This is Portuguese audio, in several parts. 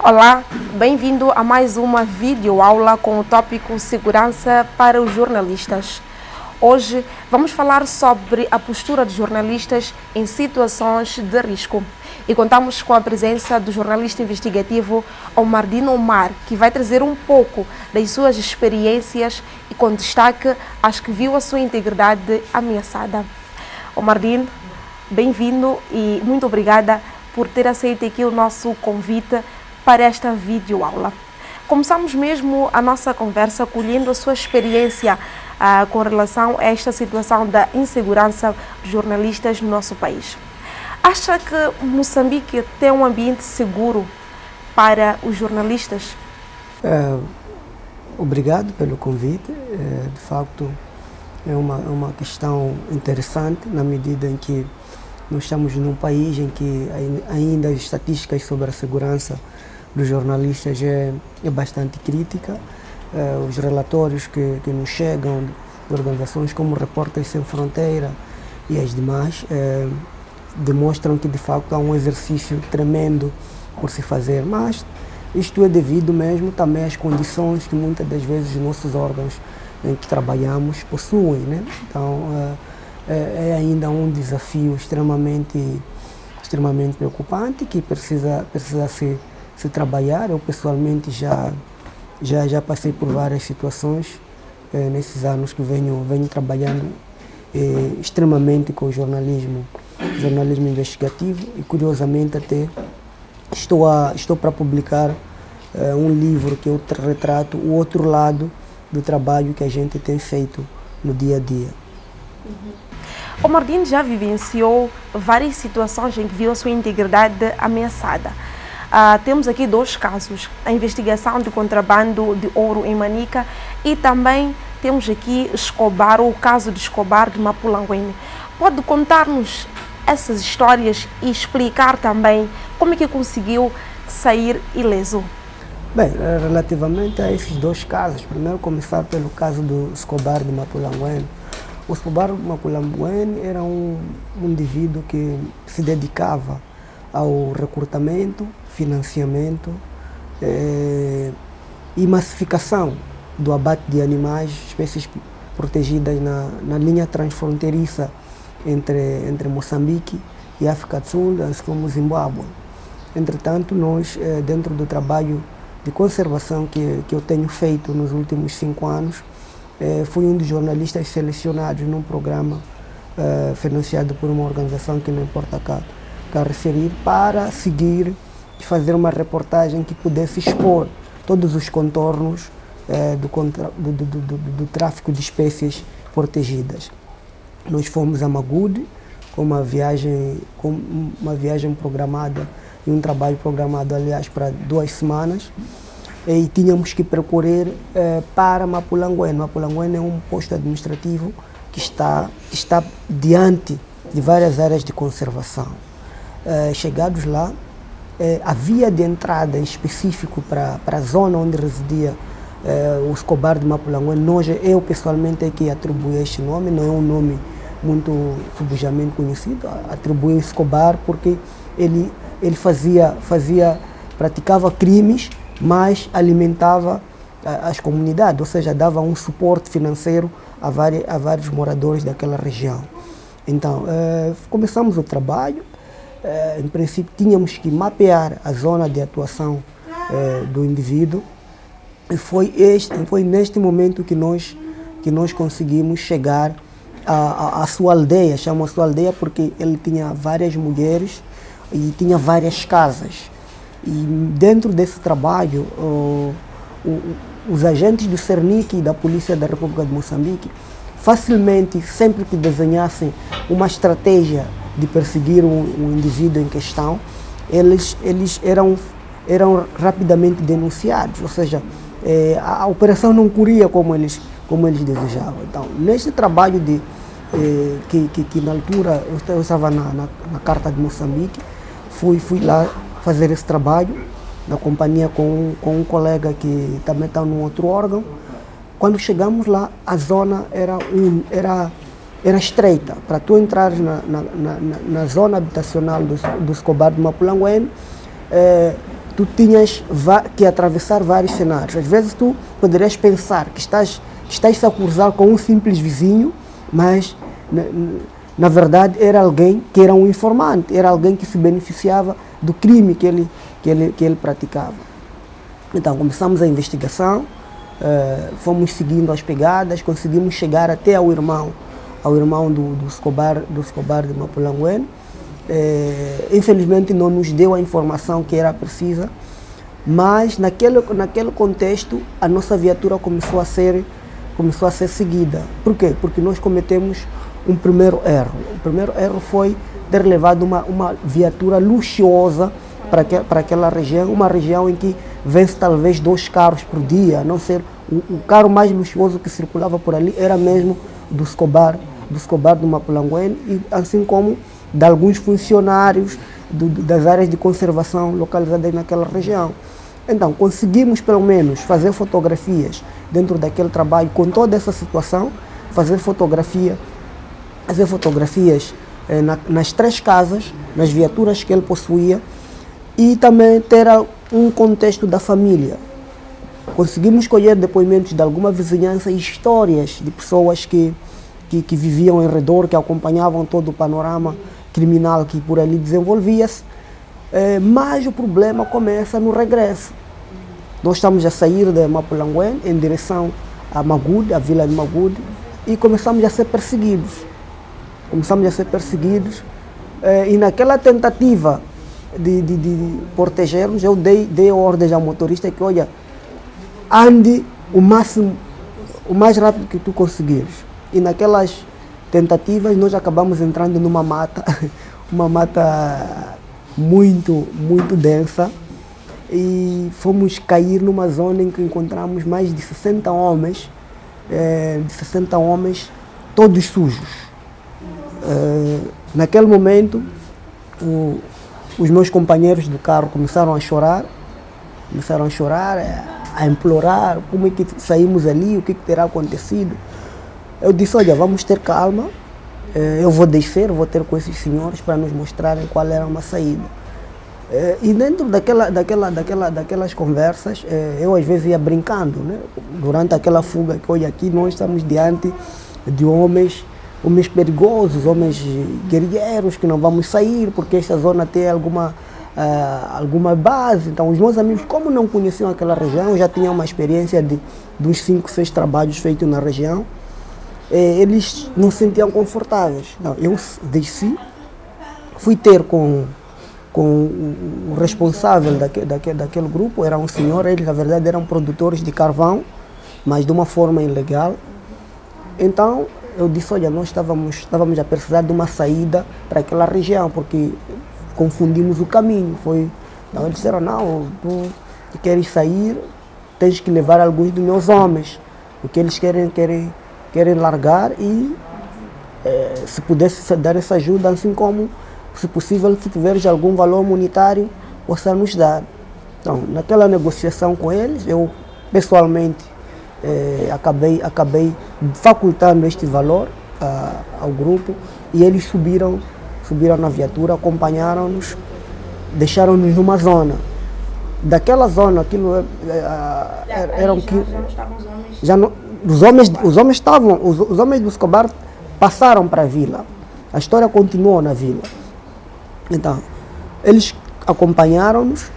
Olá, bem-vindo a mais uma videoaula com o tópico Segurança para os jornalistas. Hoje vamos falar sobre a postura de jornalistas em situações de risco. E contamos com a presença do jornalista investigativo Omardino Omar, que vai trazer um pouco das suas experiências e com destaque às que viu a sua integridade ameaçada. Omardino, bem-vindo e muito obrigada por ter aceito aqui o nosso convite para esta videoaula. Começamos mesmo a nossa conversa colhendo a sua experiência com relação a esta situação da insegurança de jornalistas no nosso país. Acha que Moçambique tem um ambiente seguro para os jornalistas? Obrigado pelo convite. De facto, é uma questão interessante na medida em que nós estamos num país em que ainda as estatísticas sobre a segurança dos jornalistas é bastante crítica. Os relatórios que nos chegam de organizações como Repórteres Sem Fronteira e as demais demonstram que de facto há um exercício tremendo por se fazer, mas isto é devido mesmo também às condições que muitas das vezes os nossos órgãos em que trabalhamos possuem, né? Então é ainda um desafio extremamente preocupante que precisa se trabalhar. Eu pessoalmente já passei por várias situações nesses anos que venho trabalhando extremamente com o jornalismo investigativo e curiosamente até estou para publicar um livro que eu retrato o outro lado do trabalho que a gente tem feito no dia a dia. Omardino já vivenciou várias situações em que viu a sua integridade ameaçada. Temos aqui dois casos, a investigação do contrabando de ouro em Manica e também temos aqui Escobar, o caso de Escobar de Mapulanguene. Pode contar-nos essas histórias e explicar também como é que conseguiu sair ileso? Bem, relativamente a esses dois casos, primeiro começar pelo caso do Escobar de Mapulanguene. O Escobar de Mapulanguene era um indivíduo que se dedicava ao recrutamento, financiamento e massificação do abate de animais, espécies protegidas na linha transfronteiriça entre Moçambique e África do Sul, assim como Zimbábue. Entretanto, nós, dentro do trabalho de conservação que eu tenho feito nos últimos 5 anos, fui um dos jornalistas selecionados num programa financiado por uma organização que não importa cá referir, para seguir e fazer uma reportagem que pudesse expor todos os contornos do tráfico de espécies protegidas. Nós fomos a Magude com uma viagem programada e um trabalho programado, aliás, para 2 semanas, e tínhamos que percorrer para Mapulanguene. Mapulanguene é um posto administrativo que está diante de várias áreas de conservação. Chegados lá, a via de entrada em específico para a zona onde residia o Escobar de Mapulanguene, eu pessoalmente é que atribuí este nome, não é um nome muito subjamente conhecido, atribuí o Escobar porque ele praticava crimes, mas alimentava as comunidades, ou seja, dava um suporte financeiro a vários moradores daquela região. Então, começamos o trabalho. Em princípio, tínhamos que mapear a zona de atuação do indivíduo e foi neste momento que nós conseguimos chegar à sua aldeia. Chamo a sua aldeia porque ele tinha várias mulheres e tinha várias casas. E dentro desse trabalho, os agentes do Cernic e da Polícia da República de Moçambique facilmente, sempre que desenhassem uma estratégia de perseguir um indivíduo em questão, eles eram rapidamente denunciados, ou seja, a operação não corria como eles desejavam. Então, neste trabalho que na altura eu estava na Carta de Moçambique, fui lá fazer esse trabalho na companhia com um colega que também está num outro órgão. Quando chegamos lá, a zona era estreita. Para tu entrares na zona habitacional do Escobar de Mapulanguene, tu tinhas que atravessar vários cenários. Às vezes tu poderias pensar que estás a cruzar com um simples vizinho, mas na verdade era alguém que era um informante, era alguém que se beneficiava do crime que ele praticava. Então começamos a investigação, fomos seguindo as pegadas, conseguimos chegar até ao irmão do Escobar de Mapulanguén. Infelizmente não nos deu a informação que era precisa, mas naquele contexto a nossa viatura começou a ser seguida. Por quê? Porque nós cometemos um primeiro erro. O primeiro erro foi ter levado uma viatura luxuosa para aquela região, uma região em que vence talvez 2 carros por dia, a não ser o carro mais luxuoso que circulava por ali era mesmo do Escobar do Mapulanguén, e assim como de alguns funcionários das áreas de conservação localizadas naquela região. Então, conseguimos pelo menos fazer fotografias dentro daquele trabalho com toda essa situação, fazer fotografias nas 3 casas, nas viaturas que ele possuía, e também ter um contexto da família. Conseguimos colher depoimentos de alguma vizinhança e histórias de pessoas que viviam em redor, que acompanhavam todo o panorama criminal que por ali desenvolvia-se, mas o problema começa no regresso. Nós estamos a sair de Mapulanguén em direção a Magude, a vila de Magude, e começamos a ser perseguidos. E naquela tentativa de protegermos, eu dei ordens ao motorista que, olha, ande o mais rápido que tu conseguires. E naquelas tentativas nós acabamos entrando numa mata, uma mata muito densa, e fomos cair numa zona em que encontramos mais de 60 homens, todos sujos. Naquele momento, os meus companheiros do carro começaram a chorar, a implorar como é que saímos ali, o que terá acontecido. Eu disse, olha, vamos ter calma, eu vou descer, vou ter com esses senhores para nos mostrarem qual era uma saída. E dentro daquelas conversas, eu às vezes ia brincando, né? Durante aquela fuga, que olha, aqui nós estamos diante de homens perigosos, homens guerrilheiros, que não vamos sair porque esta zona tem alguma base. Então os meus amigos, como não conheciam aquela região, já tinham uma experiência dos 5, 6 trabalhos feitos na região, eles não se sentiam confortáveis. Não, eu desci, fui ter com o responsável daquele grupo, era um senhor, eles na verdade eram produtores de carvão, mas de uma forma ilegal. Então eu disse, olha, nós estávamos a precisar de uma saída para aquela região, porque confundimos o caminho. Então eles disseram, não, tu queres sair, tens que levar alguns dos meus homens, porque eles querem largar, e se pudesse dar essa ajuda, assim como, se possível, se tiveres algum valor monetário, possa nos dar. Então, naquela negociação com eles, eu pessoalmente acabei facultando este valor ao grupo, e eles subiram na viatura, acompanharam-nos, deixaram-nos numa zona. Daquela zona, aquilo eram que os homens do Escobar passaram para a vila. A história continuou na vila. Então, eles acompanharam-nos.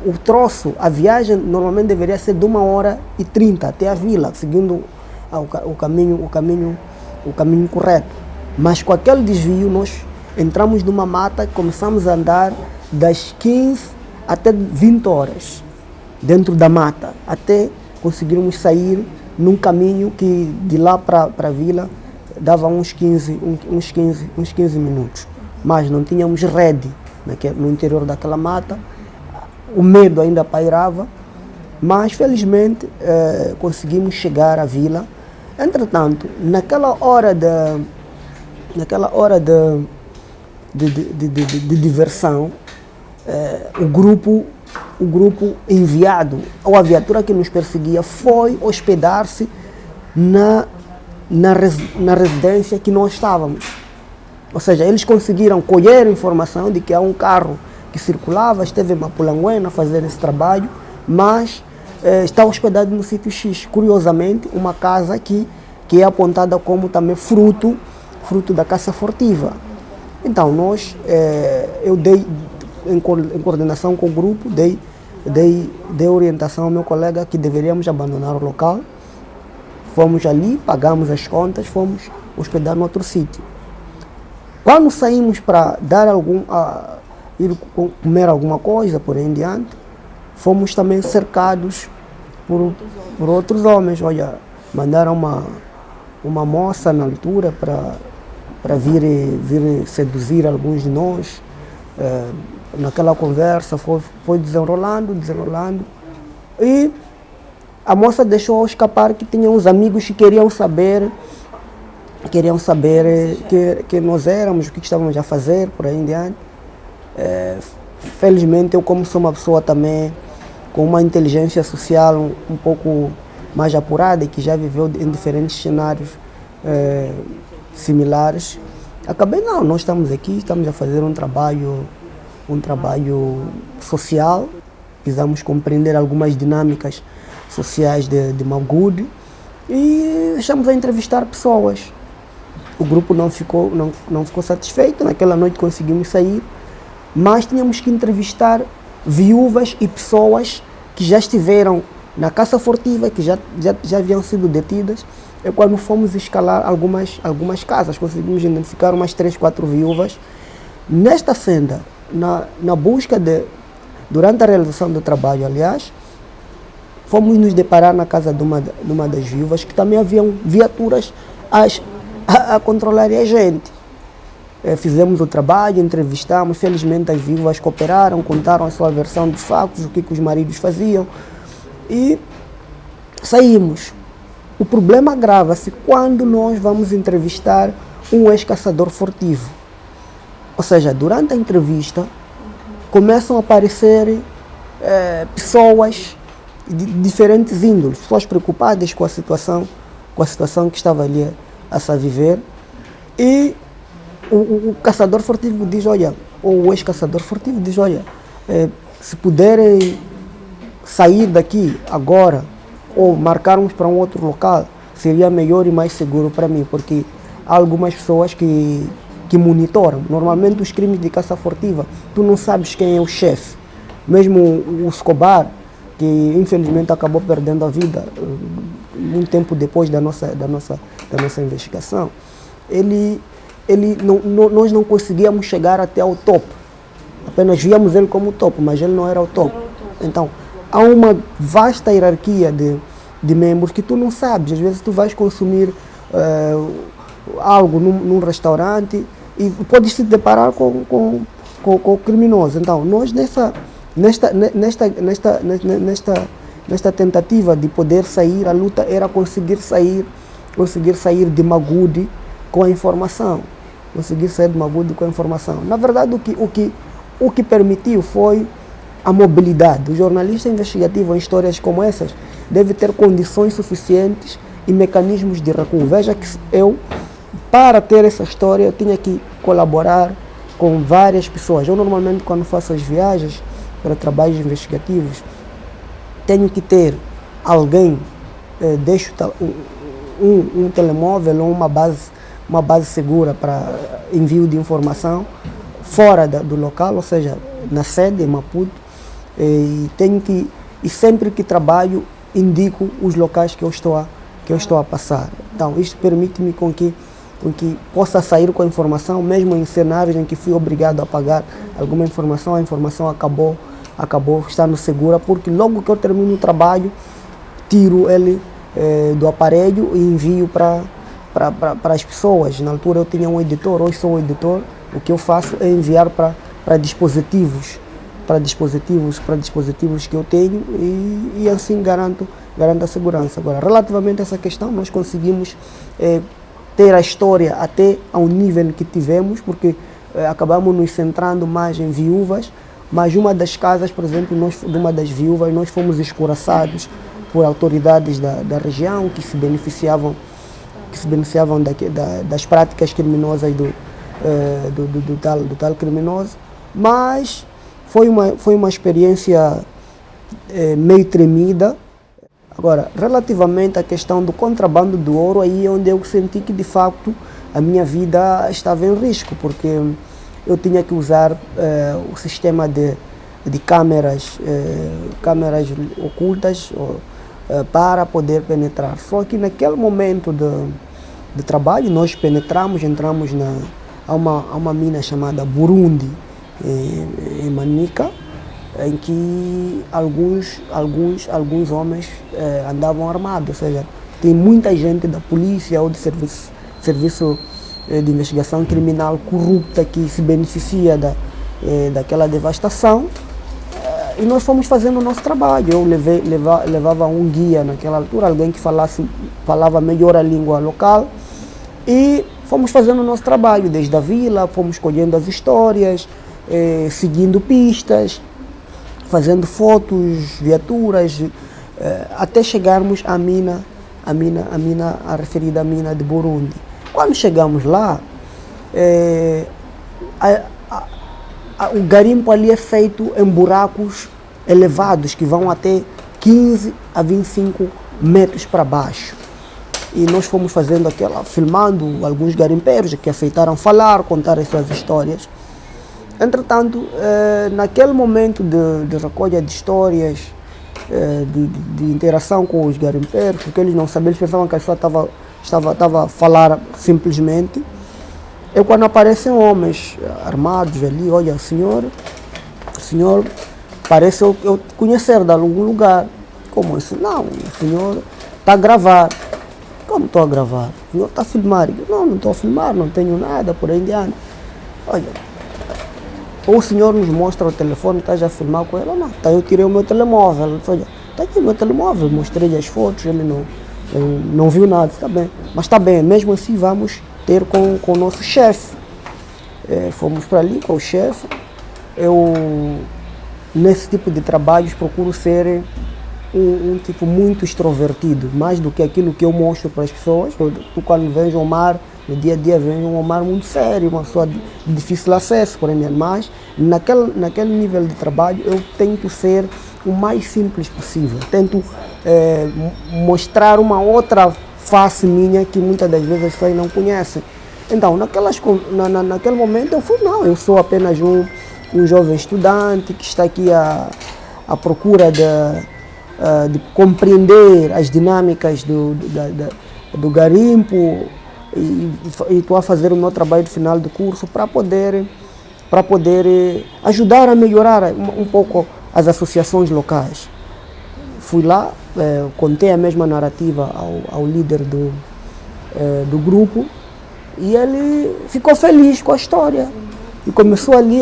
O troço, a viagem normalmente deveria ser de 1h30 até a vila, seguindo o caminho correto. Mas com aquele desvio, nós entramos numa mata e começamos a andar das 15 até 20 horas dentro da mata, até conseguirmos sair num caminho que de lá para a vila dava uns 15 minutos. Mas não tínhamos rede no interior daquela mata, o medo ainda pairava, mas felizmente conseguimos chegar à vila. Entretanto, naquela hora de diversão, o grupo enviado, ou a viatura que nos perseguia, foi hospedar-se na residência que nós estávamos. Ou seja, eles conseguiram colher informação de que há um carro que circulava, esteve em Mapulanguena a fazer esse trabalho, mas está hospedado no sítio X. Curiosamente, uma casa que é apontada como também fruto da caça furtiva. Então, eu dei, em coordenação com o grupo, dei orientação ao meu colega que deveríamos abandonar o local. Fomos ali, pagamos as contas, fomos hospedar no outro sítio. Quando saímos para ir comer alguma coisa, por aí em diante, fomos também cercados por outros homens. Olha, mandaram uma moça na altura para vir seduzir alguns de nós. Naquela conversa foi desenrolando, e a moça deixou escapar que tinha uns amigos que queriam saber que nós éramos, o que estávamos a fazer, por aí em diante. Felizmente, eu, como sou uma pessoa também com uma inteligência social um pouco mais apurada e que já viveu em diferentes cenários similares, acabei, nós estamos aqui, estamos a fazer um trabalho social, precisamos compreender algumas dinâmicas sociais de Magude e estamos a entrevistar pessoas. O grupo não ficou satisfeito, naquela noite conseguimos sair, mas tínhamos que entrevistar viúvas e pessoas que já estiveram na caça furtiva, que já haviam sido detidas. E quando fomos escalar algumas casas, conseguimos identificar umas 3, 4 viúvas. Nesta senda, na busca durante a realização do trabalho, aliás, fomos nos deparar na casa de uma das viúvas, que também haviam viaturas a controlarem a gente. Fizemos o trabalho, entrevistamos, felizmente as viúvas cooperaram, contaram a sua versão dos factos, o que os maridos faziam, e saímos. O problema agrava-se quando nós vamos entrevistar um ex-caçador furtivo. Ou seja, durante a entrevista começam a aparecer pessoas de diferentes índoles, pessoas preocupadas com a situação que estava ali a se viver, e o caçador furtivo diz, olha, ou o ex-caçador furtivo diz, olha, se puderem sair daqui agora ou marcarmos para um outro local, seria melhor e mais seguro para mim, porque há algumas pessoas que monitoram. Normalmente os crimes de caça furtiva, tu não sabes quem é o chefe. Mesmo o Escobar, que infelizmente acabou perdendo a vida um tempo depois da nossa investigação, nós não conseguíamos chegar até ao topo. Apenas víamos ele como topo, mas ele não era o topo. Então, há uma vasta hierarquia de membros que tu não sabes. Às vezes tu vais consumir algo num restaurante e podes se deparar com o criminoso. Então, nós nesta tentativa de poder sair, a luta era conseguir sair de Magude com a informação. Na verdade, o que permitiu foi a mobilidade. O jornalista investigativo em histórias como essas deve ter condições suficientes e mecanismos de recuo. Veja que para ter essa história, eu tinha que colaborar com várias pessoas. Eu normalmente, quando faço as viagens para trabalhos investigativos, tenho que ter alguém, deixo um telemóvel ou uma base segura para envio de informação fora do local, ou seja, na sede, em Maputo, e sempre que trabalho, indico os locais que eu estou a passar. Então, isto permite-me com que possa sair com a informação, mesmo em cenários em que fui obrigado a pagar alguma informação, a informação acabou estando segura, porque logo que eu termino o trabalho, tiro ele do aparelho e envio para as pessoas. Na altura eu tinha um editor, hoje sou um editor, o que eu faço é enviar para dispositivos que eu tenho e assim garanto a segurança. Agora, relativamente a essa questão, nós conseguimos ter a história até ao nível que tivemos, porque acabamos nos centrando mais em viúvas, mas uma das casas, por exemplo, de uma das viúvas, nós fomos escoraçados por autoridades da região que se beneficiavam das práticas criminosas do tal criminoso, mas foi uma experiência meio tremida. Agora, relativamente à questão do contrabando do ouro, aí é onde eu senti que de facto a minha vida estava em risco, porque eu tinha que usar o sistema de câmeras ocultas para poder penetrar. Só que naquele momento de trabalho nós entramos a uma mina chamada Burundi, em Manica, em que alguns homens andavam armados, ou seja, tem muita gente da polícia ou do serviço de investigação criminal corrupta que se beneficia daquela devastação, e nós fomos fazendo o nosso trabalho. Eu levava um guia naquela altura, alguém que falava melhor a língua local, e fomos fazendo o nosso trabalho desde a vila, fomos colhendo as histórias, seguindo pistas, fazendo fotos, viaturas, até chegarmos à a referida mina de Burundi. Quando chegamos lá, o garimpo ali é feito em buracos elevados que vão até 15 a 25 metros para baixo. E nós fomos fazendo filmando alguns garimpeiros que aceitaram falar, contar as suas histórias. Entretanto, naquele momento de recolha de histórias, de interação com os garimpeiros, porque eles não sabiam, eles pensavam que a pessoa estava a falar simplesmente. Quando aparecem homens armados ali, olha, o senhor parece eu conhecer de algum lugar. Como isso? Não, o senhor está a gravar. Como estou a gravar? O senhor está a filmar? Não estou a filmar, não tenho nada, por aí em diante. Olha, ou o senhor nos mostra o telefone, está já a filmar com ele? Não, tá, eu tirei o meu telemóvel. Olha, está aqui o meu telemóvel, mostrei as fotos, ele não viu nada, está bem. Mas está bem, mesmo assim vamos ter com o nosso chefe. Fomos para ali com o chefe. Eu, nesse tipo de trabalhos, procuro ser um tipo muito extrovertido, mais do que aquilo que eu mostro para as pessoas. Tu, quando vens ao mar, no dia a dia vens um mar muito sério, uma pessoa de difícil acesso, porém, mas naquele nível de trabalho eu tento ser o mais simples possível. Tento mostrar uma outra face minha que muitas das vezes as pessoas não conhecem. Então, naquele momento eu sou apenas um jovem estudante que está aqui à procura de compreender as dinâmicas do garimpo, e estou a fazer o meu trabalho de final de curso para poder ajudar a melhorar um pouco as associações locais. Fui lá, contei a mesma narrativa ao líder do grupo, e ele ficou feliz com a história e começou ali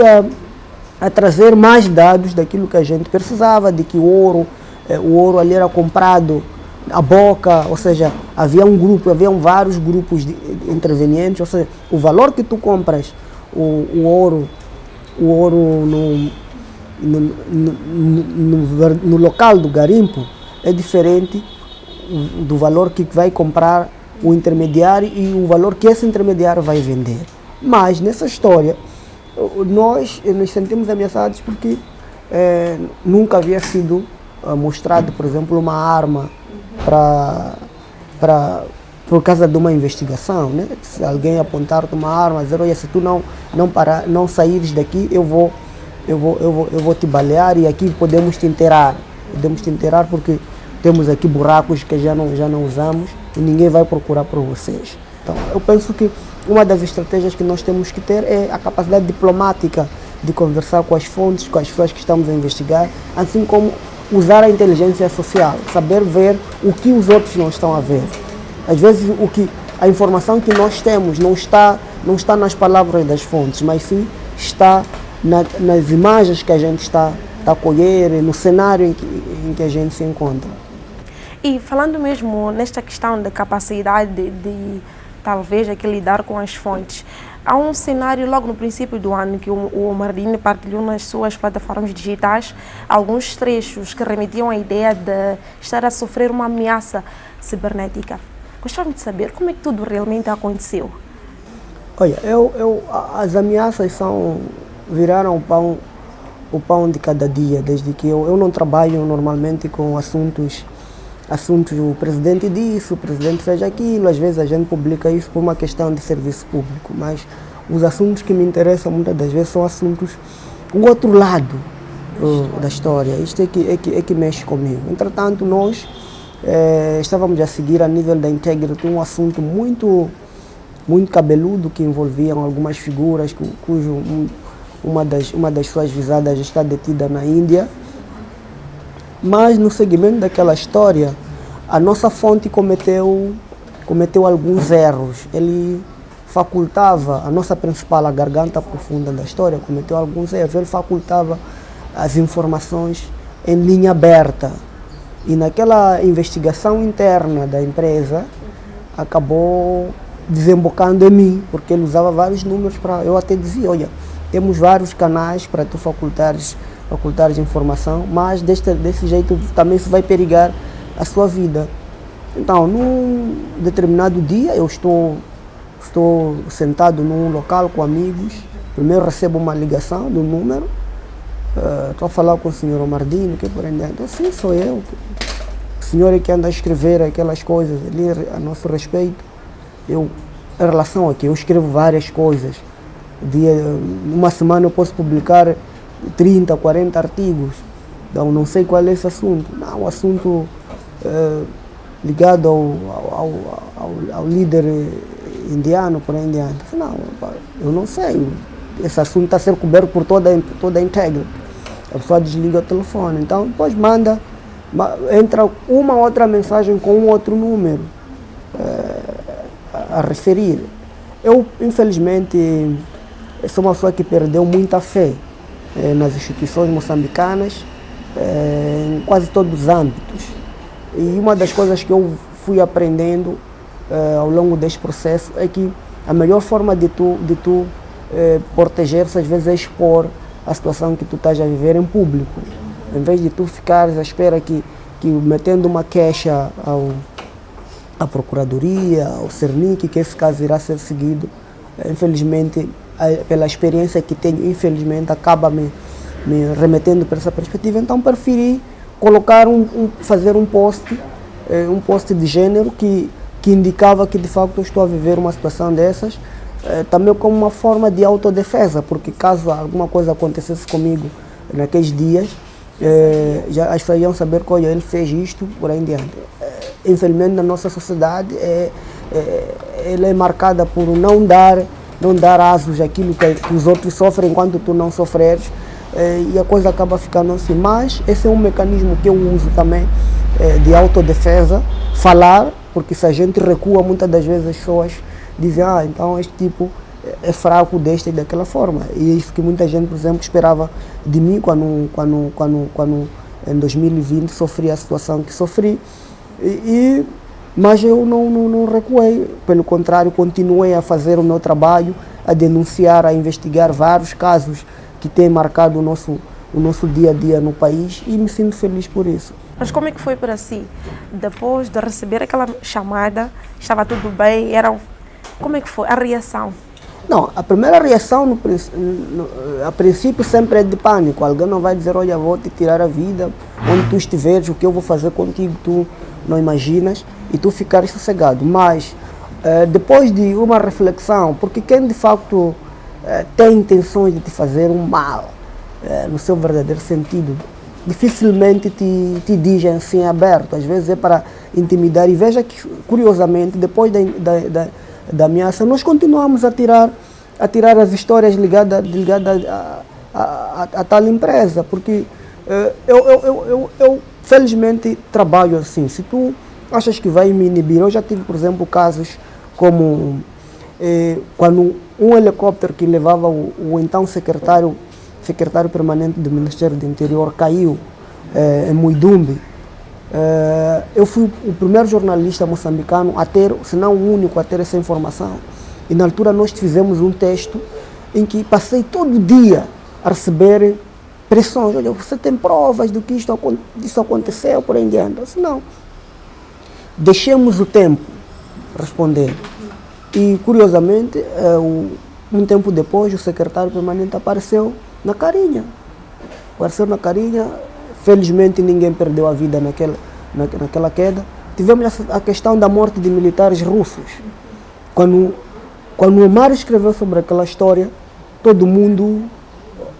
a trazer mais dados daquilo que a gente precisava, de que o ouro ali era comprado à boca, ou seja, haviam vários grupos de intervenientes, ou seja, o valor que tu compras o ouro no local do garimpo é diferente do valor que vai comprar o intermediário e o valor que esse intermediário vai vender. Mas nessa história nós nos sentimos ameaçados porque nunca havia sido mostrado, por exemplo, uma arma por causa de uma investigação, né? Se alguém apontar-te uma arma, dizer, olha, se tu não saíres daqui, eu vou te balear, e aqui podemos te enterrar porque temos aqui buracos que já não usamos e ninguém vai procurar por vocês. Então, eu penso que uma das estratégias que nós temos que ter é a capacidade diplomática de conversar com as fontes, com as pessoas que estamos a investigar, assim como usar a inteligência social, saber ver o que os outros não estão a ver. Às vezes a informação que nós temos não está nas palavras das fontes, mas sim está nas imagens que a gente está a colher, no cenário em que a gente se encontra. E falando mesmo nesta questão da capacidade de talvez aqui lidar com as fontes, há um cenário logo no princípio do ano que o Omardini partilhou nas suas plataformas digitais alguns trechos que remetiam à ideia de estar a sofrer uma ameaça cibernética. Gostava de saber como é que tudo realmente aconteceu. Olha, as ameaças viraram o pão de cada dia, desde que eu não trabalho normalmente com assuntos, o presidente disse, o presidente fez aquilo, às vezes a gente publica isso por uma questão de serviço público, mas os assuntos que me interessam muitas das vezes são assuntos, o outro lado da história, isto é que mexe comigo. Entretanto, nós estávamos a seguir a nível da Integrity um assunto muito cabeludo que envolvia algumas figuras cujo uma das suas visadas está detida na Índia. Mas no segmento daquela história, a nossa fonte cometeu alguns erros. Ele facultava, a nossa principal, a garganta profunda da história, cometeu alguns erros. Ele facultava as informações em linha aberta. E naquela investigação interna da empresa, acabou desembocando em mim, porque ele usava vários números para... Eu até dizia, olha, temos vários canais para tu facultares informação, mas desse jeito também isso vai perigar a sua vida. Então, num determinado dia, eu estou sentado num local com amigos, primeiro recebo uma ligação do número, estou a falar com o senhor Omardino, que por aí dentro, sim, sou eu. O senhor é que anda a escrever aquelas coisas ali a nosso respeito. Em relação aqui, eu escrevo várias coisas. Numa semana eu posso publicar 30, 40 artigos. Então não sei qual é esse assunto. Não, um assunto ligado ao líder indiano, por aí em diante. Não, eu não sei. Esse assunto está a ser coberto por toda a Integrity. A pessoa desliga o telefone. Então depois entra uma outra mensagem com um outro número a referir. Eu, infelizmente, sou uma pessoa que perdeu muita fé nas instituições moçambicanas, em quase todos os âmbitos. E uma das coisas que eu fui aprendendo ao longo deste processo é que a melhor forma de tu proteger-se às vezes é expor a situação que tu estás a viver em público. Em vez de tu ficares à espera que metendo uma queixa à Procuradoria, ao Cernic, que esse caso irá ser seguido, infelizmente, pela experiência que tenho, infelizmente, acaba me remetendo para essa perspectiva. Então, preferi colocar fazer um post de género que indicava que, de facto, eu estou a viver uma situação dessas, também como uma forma de autodefesa, porque caso alguma coisa acontecesse comigo naqueles dias, já as pessoas iam saber que, olha, ele fez isto, por aí em diante. Infelizmente, na nossa sociedade, ela é marcada por não dar asos àquilo que os outros sofrem enquanto tu não sofreres, e a coisa acaba ficando assim. Mas esse é um mecanismo que eu uso também de autodefesa, falar, porque se a gente recua, muitas das vezes as pessoas dizem, então este tipo é fraco desta e daquela forma. E é isso que muita gente, por exemplo, esperava de mim quando em 2020 sofri a situação que sofri. Mas eu não recuei, pelo contrário, continuei a fazer o meu trabalho, a denunciar, a investigar vários casos que têm marcado o nosso dia a dia no país, e me sinto feliz por isso. Mas como é que foi para si? Depois de receber aquela chamada, estava tudo bem? Como é que foi a reação? Não, a primeira reação, a princípio, sempre é de pânico. Alguém não vai dizer, olha, vou te tirar a vida, onde tu estiveres, o que eu vou fazer contigo, tu não imaginas, e tu ficares sossegado. Mas, depois de uma reflexão, porque quem de facto tem intenções de te fazer um mal, no seu verdadeiro sentido, dificilmente te dizem assim aberto, às vezes é para intimidar. E veja que, curiosamente, depois da ameaça, nós continuamos a tirar as histórias ligadas a tal empresa, porque eu felizmente trabalho assim. Se tu achas que vai me inibir, eu já tive, por exemplo, casos como quando um helicóptero que levava o então secretário permanente do Ministério do Interior caiu em Muidumbe. Eu fui o primeiro jornalista moçambicano a ter, se não o único, a ter essa informação. E na altura nós fizemos um texto em que passei todo dia a receber pressões. Olha, você tem provas do que isso aconteceu, por aí em diante. Eu disse, não. Deixemos o tempo responder. E, curiosamente, um tempo depois, o secretário permanente apareceu na carinha. apareceu na Carinha, felizmente ninguém perdeu a vida naquela queda. Tivemos a questão da morte de militares russos. Quando o Omar escreveu sobre aquela história, todo mundo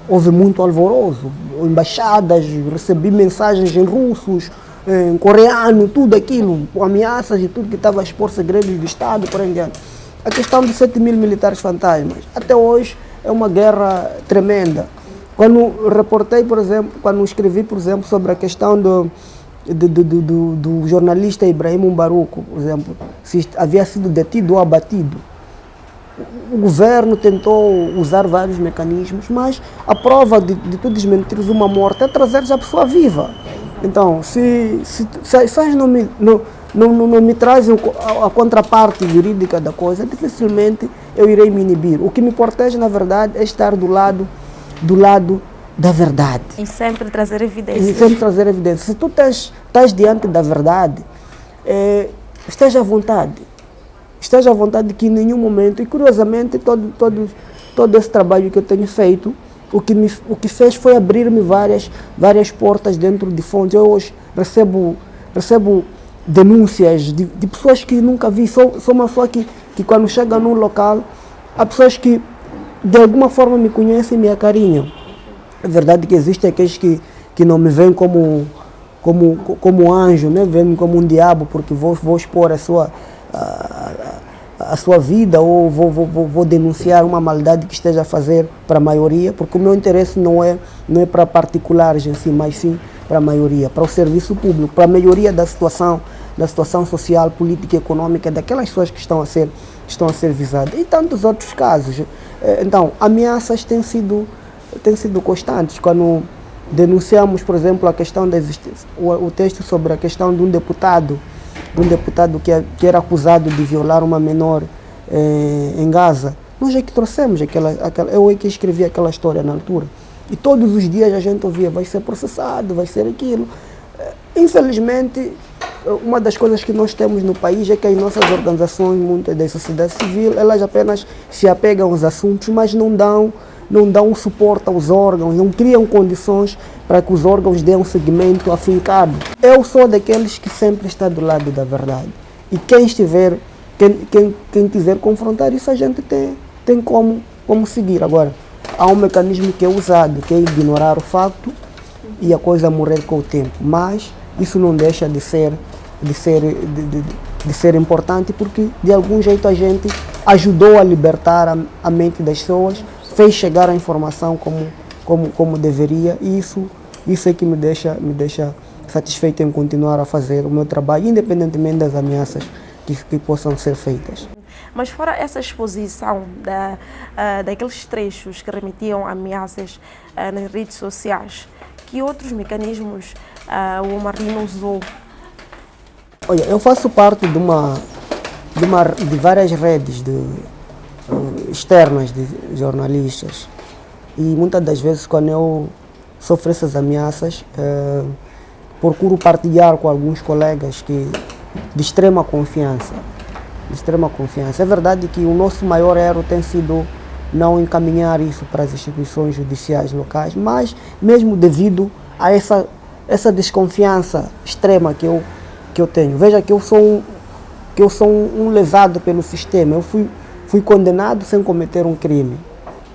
houve muito alvoroço. Embaixadas, recebi mensagens em russos, em coreano, tudo aquilo, ameaças e tudo que estava a expor segredos do Estado, por aí diante. A questão dos 7 mil militares fantasmas, até hoje é uma guerra tremenda. Quando reportei, por exemplo, quando escrevi, por exemplo, sobre a questão do jornalista Ibrahim Umbaruco, por exemplo, se havia sido detido ou abatido, o governo tentou usar vários mecanismos, mas a prova de tu desmentires uma morte é trazeres a pessoa viva. Então, se não me trazem a contraparte jurídica da coisa, dificilmente eu irei me inibir. O que me protege, na verdade, é estar do lado da verdade. E sempre trazer evidências. E sempre trazer evidências. Se tu estás diante da verdade, esteja à vontade. Esteja à vontade que em nenhum momento, e curiosamente todo esse trabalho que eu tenho feito, o que fez foi abrir-me várias portas dentro de fontes. Eu hoje recebo denúncias de pessoas que nunca vi. Sou uma pessoa que quando chega num local, há pessoas que de alguma forma me conhecem e me acarinham. É verdade que existem aqueles que não me veem como anjo, né? Veem-me como um diabo, porque vou expor a sua vida ou vou denunciar uma maldade que esteja a fazer para a maioria, porque o meu interesse não é para particulares em si, mas sim para a maioria, para o serviço público, para a melhoria da situação social, política e econômica daquelas pessoas que estão a ser visadas. E tantos outros casos. Então, ameaças têm sido constantes. Quando denunciamos, por exemplo, a questão da existência, o texto sobre a questão de um deputado que era acusado de violar uma menor em Gaza, nós é que trouxemos eu é que escrevi aquela história na altura. E todos os dias a gente ouvia, vai ser processado, vai ser aquilo. Infelizmente, uma das coisas que nós temos no país é que as nossas organizações, muitas da sociedade civil, elas apenas se apegam aos assuntos, mas não dão suporte aos órgãos, não criam condições para que os órgãos dêem um seguimento afincado. Eu sou daqueles que sempre está do lado da verdade. E quem quiser confrontar isso, a gente tem como seguir. Agora, há um mecanismo que é usado, que é ignorar o facto e a coisa morrer com o tempo. Mas isso não deixa de ser importante, porque de algum jeito a gente ajudou a libertar a mente das pessoas, fez chegar a informação como deveria, e isso é que me deixa satisfeito em continuar a fazer o meu trabalho, independentemente das ameaças que possam ser feitas. Mas fora essa exposição daqueles trechos que remetiam a ameaças nas redes sociais, que outros mecanismos o Omarino usou? Olha, eu faço parte de várias redes externas de jornalistas, e muitas das vezes quando eu sofro essas ameaças, procuro partilhar com alguns colegas de extrema confiança. É verdade que o nosso maior erro tem sido não encaminhar isso para as instituições judiciais locais, mas mesmo devido a essa desconfiança extrema que eu tenho. Veja que eu sou um lesado pelo sistema. Eu fui condenado sem cometer um crime.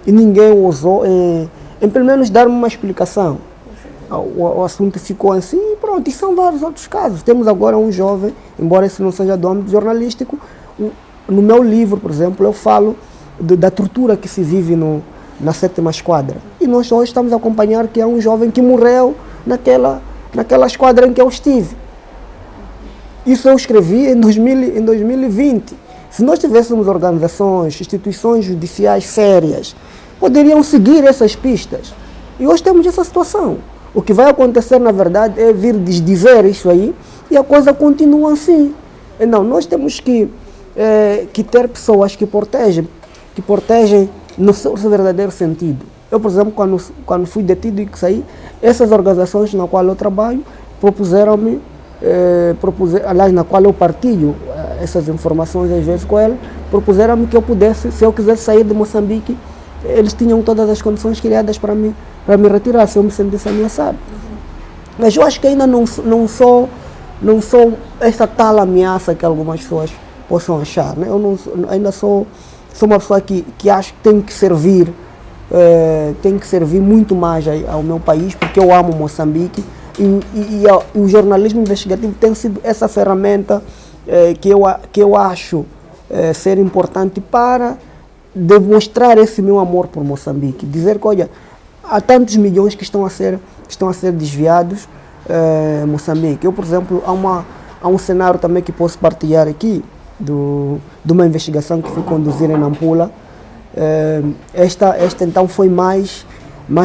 E ninguém ousou em pelo menos dar-me uma explicação. O assunto ficou assim e pronto. E são vários outros casos. Temos agora um jovem, embora esse não seja do âmbito jornalístico, no meu livro, por exemplo, eu falo da tortura que se vive na 7ª Esquadra. E nós hoje estamos a acompanhar que é um jovem que morreu naquela esquadra em que eu estive. Isso eu escrevi em 2020. Se nós tivéssemos organizações, instituições judiciais sérias, poderiam seguir essas pistas. E hoje temos essa situação. O que vai acontecer, na verdade, é vir desdizer isso aí e a coisa continua assim. Então, nós temos que ter pessoas que protegem no seu verdadeiro sentido. Eu, por exemplo, quando fui detido e que saí, essas organizações na qual eu trabalho propuseram-me, aliás, na qual eu partilho essas informações às vezes com ela, propuseram-me que eu pudesse, se eu quisesse sair de Moçambique, eles tinham todas as condições criadas para me para me retirar se eu me sentisse ameaçado. Mas eu acho que ainda não sou essa tal ameaça que algumas pessoas possam achar, né? Eu ainda sou uma pessoa que acho que tem que servir muito mais ao meu país, porque eu amo Moçambique e o jornalismo investigativo tem sido essa ferramenta que eu acho ser importante para demonstrar esse meu amor por Moçambique. Dizer que, olha, há tantos milhões que estão a ser desviados em Moçambique. Eu, por exemplo, há um cenário também que posso partilhar aqui, de uma investigação que fui conduzir em Nampula. Esta então foi mais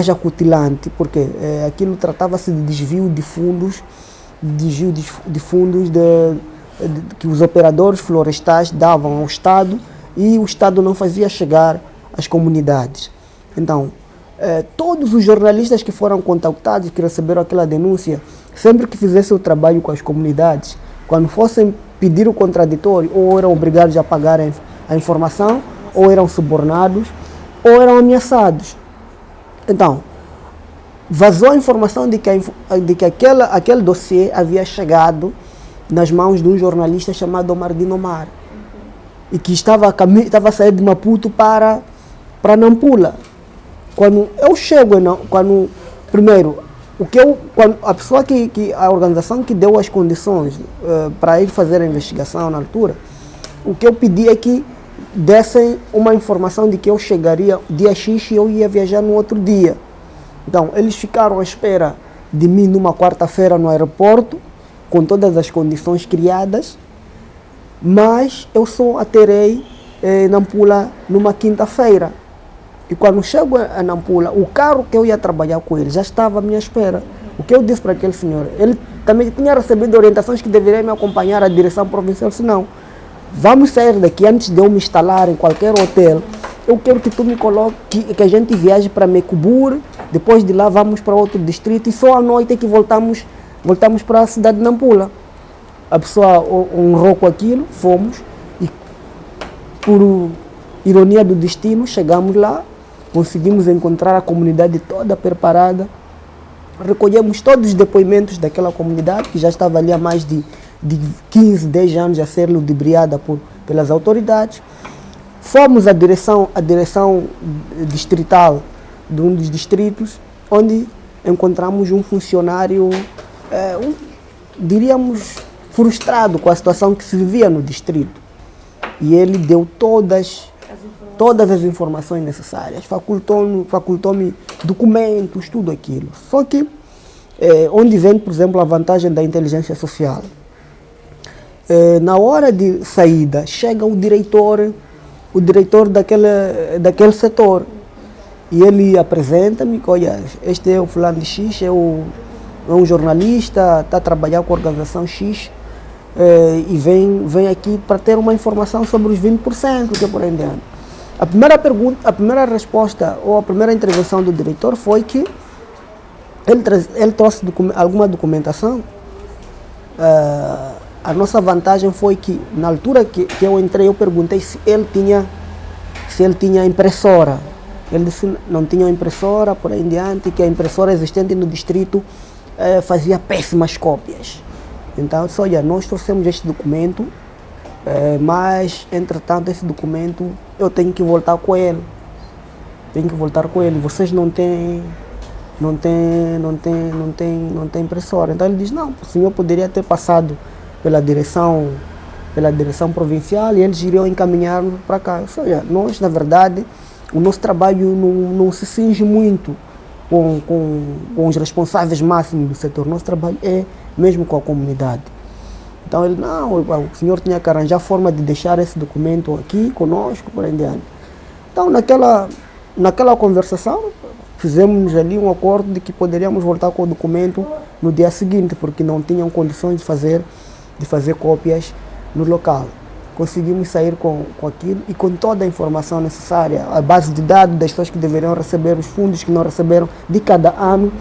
acutilante, porque aquilo tratava-se de desvio de fundos, que os operadores florestais davam ao Estado e o Estado não fazia chegar às comunidades. Então, todos os jornalistas que foram contactados, que receberam aquela denúncia, sempre que fizessem o trabalho com as comunidades, quando fossem pedir o contraditório, ou eram obrigados a pagar a informação, ou eram subornados, ou eram ameaçados. Então, vazou a informação de que aquele dossiê havia chegado nas mãos de um jornalista chamado Omardino Omar, e que estava a sair de Maputo para Nampula. Quando eu chego, primeiro, a pessoa a organização que deu as condições para ir fazer a investigação na altura, o que eu pedi é que dessem uma informação de que eu chegaria dia X e eu ia viajar no outro dia. Então, eles ficaram à espera de mim numa quarta-feira no aeroporto, com todas as condições criadas, mas eu só aterrei em Nampula numa quinta-feira. E quando chego a Nampula, o carro que eu ia trabalhar com ele já estava à minha espera. O que eu disse para aquele senhor, ele também tinha recebido orientações que deveria me acompanhar à direção provincial, senão, vamos sair daqui antes de eu me instalar em qualquer hotel. Eu quero que tu me coloque, que a gente viaje para Mecubur, depois de lá vamos para outro distrito e só à noite é que voltamos para a cidade de Nampula. A pessoa honrou com aquilo, fomos e, por ironia do destino, chegamos lá, conseguimos encontrar a comunidade toda preparada, recolhemos todos os depoimentos daquela comunidade, que já estava ali há mais de 15, 10 anos a ser ludibriada pelas autoridades. Fomos à direção distrital de um dos distritos, onde encontramos um funcionário, diríamos, frustrado com a situação que se vivia no distrito. E ele deu todas as informações necessárias, facultou-me documentos, tudo aquilo. Só que, onde vem, por exemplo, a vantagem da inteligência social. Na hora de saída, chega o diretor daquele setor, e ele apresenta-me, olha, este é o fulano de X, é um jornalista, está a trabalhar com a organização X, e vem aqui para ter uma informação sobre os 20%, que é por aí dentro. A primeira resposta, ou a primeira intervenção do diretor foi que ele trouxe alguma documentação. A nossa vantagem foi que, na altura que eu entrei, eu perguntei se ele tinha impressora. Ele disse não tinha impressora, por aí em diante, que a impressora existente no distrito fazia péssimas cópias. Então, eu disse, olha, nós trouxemos este documento, mas, entretanto, esse documento, eu tenho que voltar com ele. Vocês não têm impressora. Então, ele diz, não, o senhor poderia ter passado pela direção provincial e eles iriam encaminhar-nos para cá. Ou seja, nós, na verdade, o nosso trabalho não se cinge muito com os responsáveis máximos do setor. Nosso trabalho é mesmo com a comunidade. Então ele, não, o senhor tinha que arranjar forma de deixar esse documento aqui conosco, por aí em diante. Então naquela conversação, fizemos ali um acordo de que poderíamos voltar com o documento no dia seguinte, porque não tinham condições de fazer cópias no local. Conseguimos sair com aquilo e com toda a informação necessária, a base de dados das pessoas que deveriam receber os fundos que não receberam de cada ano,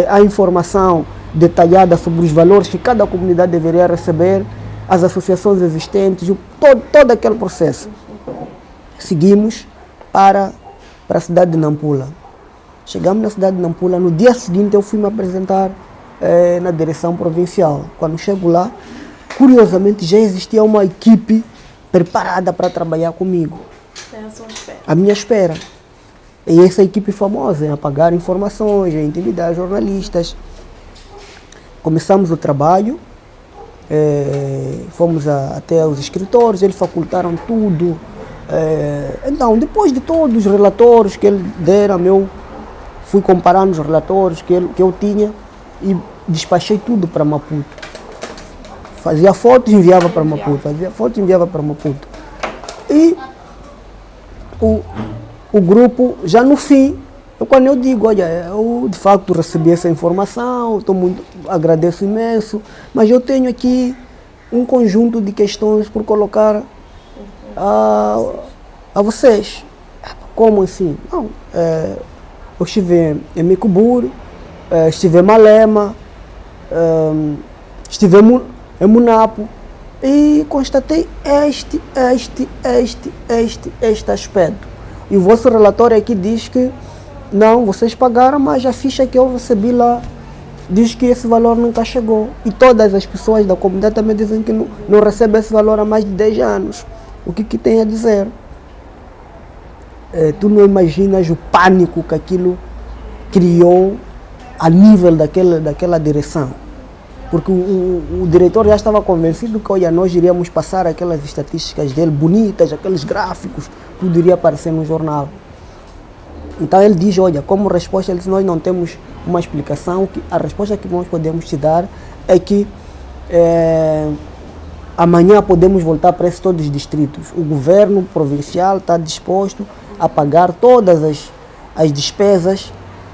a informação detalhada sobre os valores que cada comunidade deveria receber, as associações existentes, todo aquele processo. Seguimos para a cidade de Nampula. Chegamos na cidade de Nampula, no dia seguinte eu fui me apresentar na direção provincial. Quando chego lá, curiosamente já existia uma equipe preparada para trabalhar comigo. À minha espera. E essa equipe famosa, em apagar informações, em intimidar jornalistas. Começamos o trabalho, fomos até os escritórios, eles facultaram tudo. Então, depois de todos os relatórios que eles deram, eu fui comparando os relatórios que eu tinha e despachei tudo para Maputo. Fazia fotos e enviava para Maputo, fazia fotos e enviava para Maputo. E o grupo, já no fim, quando eu digo, olha, eu de facto recebi essa informação, agradeço imenso, mas eu tenho aqui um conjunto de questões por colocar a vocês. Como assim? Não, eu estive em Micuburi, estive em Malema, estive em Munapo e constatei este aspecto. E o vosso relatório aqui diz que não, vocês pagaram, mas a ficha que eu recebi lá diz que esse valor nunca chegou. E todas as pessoas da comunidade também dizem que não recebem esse valor há mais de 10 anos. O que tem a dizer? Tu não imaginas o pânico que aquilo criou a nível daquela direção. Porque o diretor já estava convencido que, olha, nós iríamos passar aquelas estatísticas dele bonitas, aqueles gráficos, tudo iria aparecer no jornal. Então ele diz, olha, como resposta, ele diz, nós não temos uma explicação, a resposta que nós podemos te dar é que amanhã podemos voltar para todos os distritos. O governo provincial está disposto a pagar todas as despesas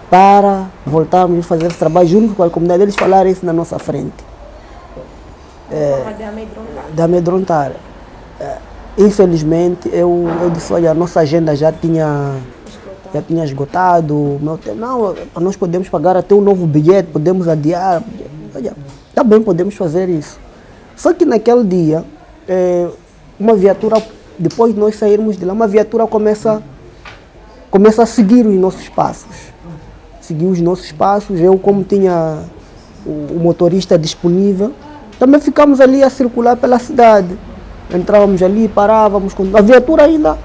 para voltarmos a fazer esse trabalho junto com a comunidade. Eles falaram isso na nossa frente. De amedrontar. Infelizmente, eu disse, olha, a nossa agenda já tinha esgotado. Não, nós podemos pagar até um novo bilhete, podemos adiar. Olha, também podemos fazer isso. Só que naquele dia, uma viatura, depois de nós sairmos de lá, uma viatura começa a seguir os nossos passos. Seguiu os nossos passos, eu como tinha o motorista disponível, também ficamos ali a circular pela cidade. Entrávamos ali, parávamos, com a viatura ainda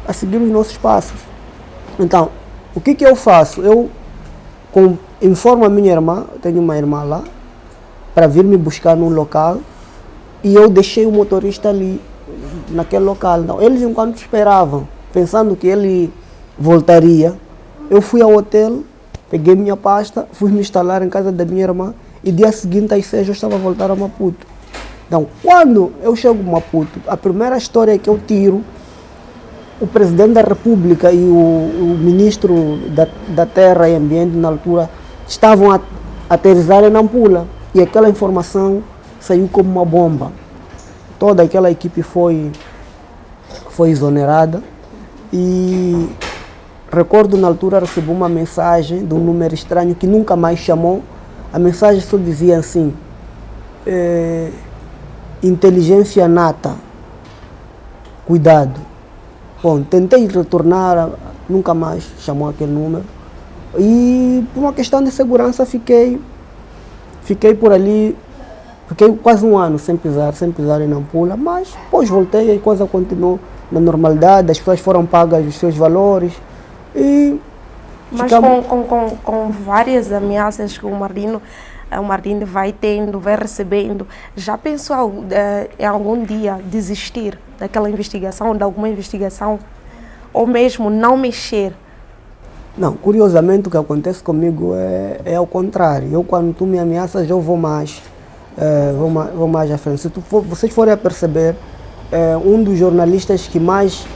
a seguir os nossos passos. Então, o que eu faço? Eu informo a minha irmã, eu tenho uma irmã lá, para vir me buscar num local, e eu deixei o motorista ali, naquele local. Então, eles enquanto esperavam, pensando que ele voltaria, eu fui ao hotel, peguei minha pasta, fui me instalar em casa da minha irmã e dia seguinte às 6 eu estava a voltar a Maputo. Então, quando eu chego a Maputo, a primeira história que eu tiro, o presidente da República e o ministro da Terra e Ambiente na altura estavam a aterrissar em Nampula e aquela informação saiu como uma bomba. Toda aquela equipe foi exonerada e recordo na altura recebi uma mensagem de um número estranho que nunca mais chamou. A mensagem só dizia assim, inteligência nata, cuidado. Bom, tentei retornar, nunca mais chamou aquele número. E por uma questão de segurança fiquei por ali, fiquei quase um ano sem pisar em Nampula, mas depois voltei e a coisa continuou na normalidade, as pessoas foram pagas os seus valores. Mas com várias ameaças que o Marino vai tendo, vai recebendo, já pensou em algum dia desistir daquela investigação, de alguma investigação, ou mesmo não mexer? Não, curiosamente o que acontece comigo é ao contrário. Eu quando tu me ameaças eu vou mais à frente. Se vocês forem a perceber, um dos jornalistas que mais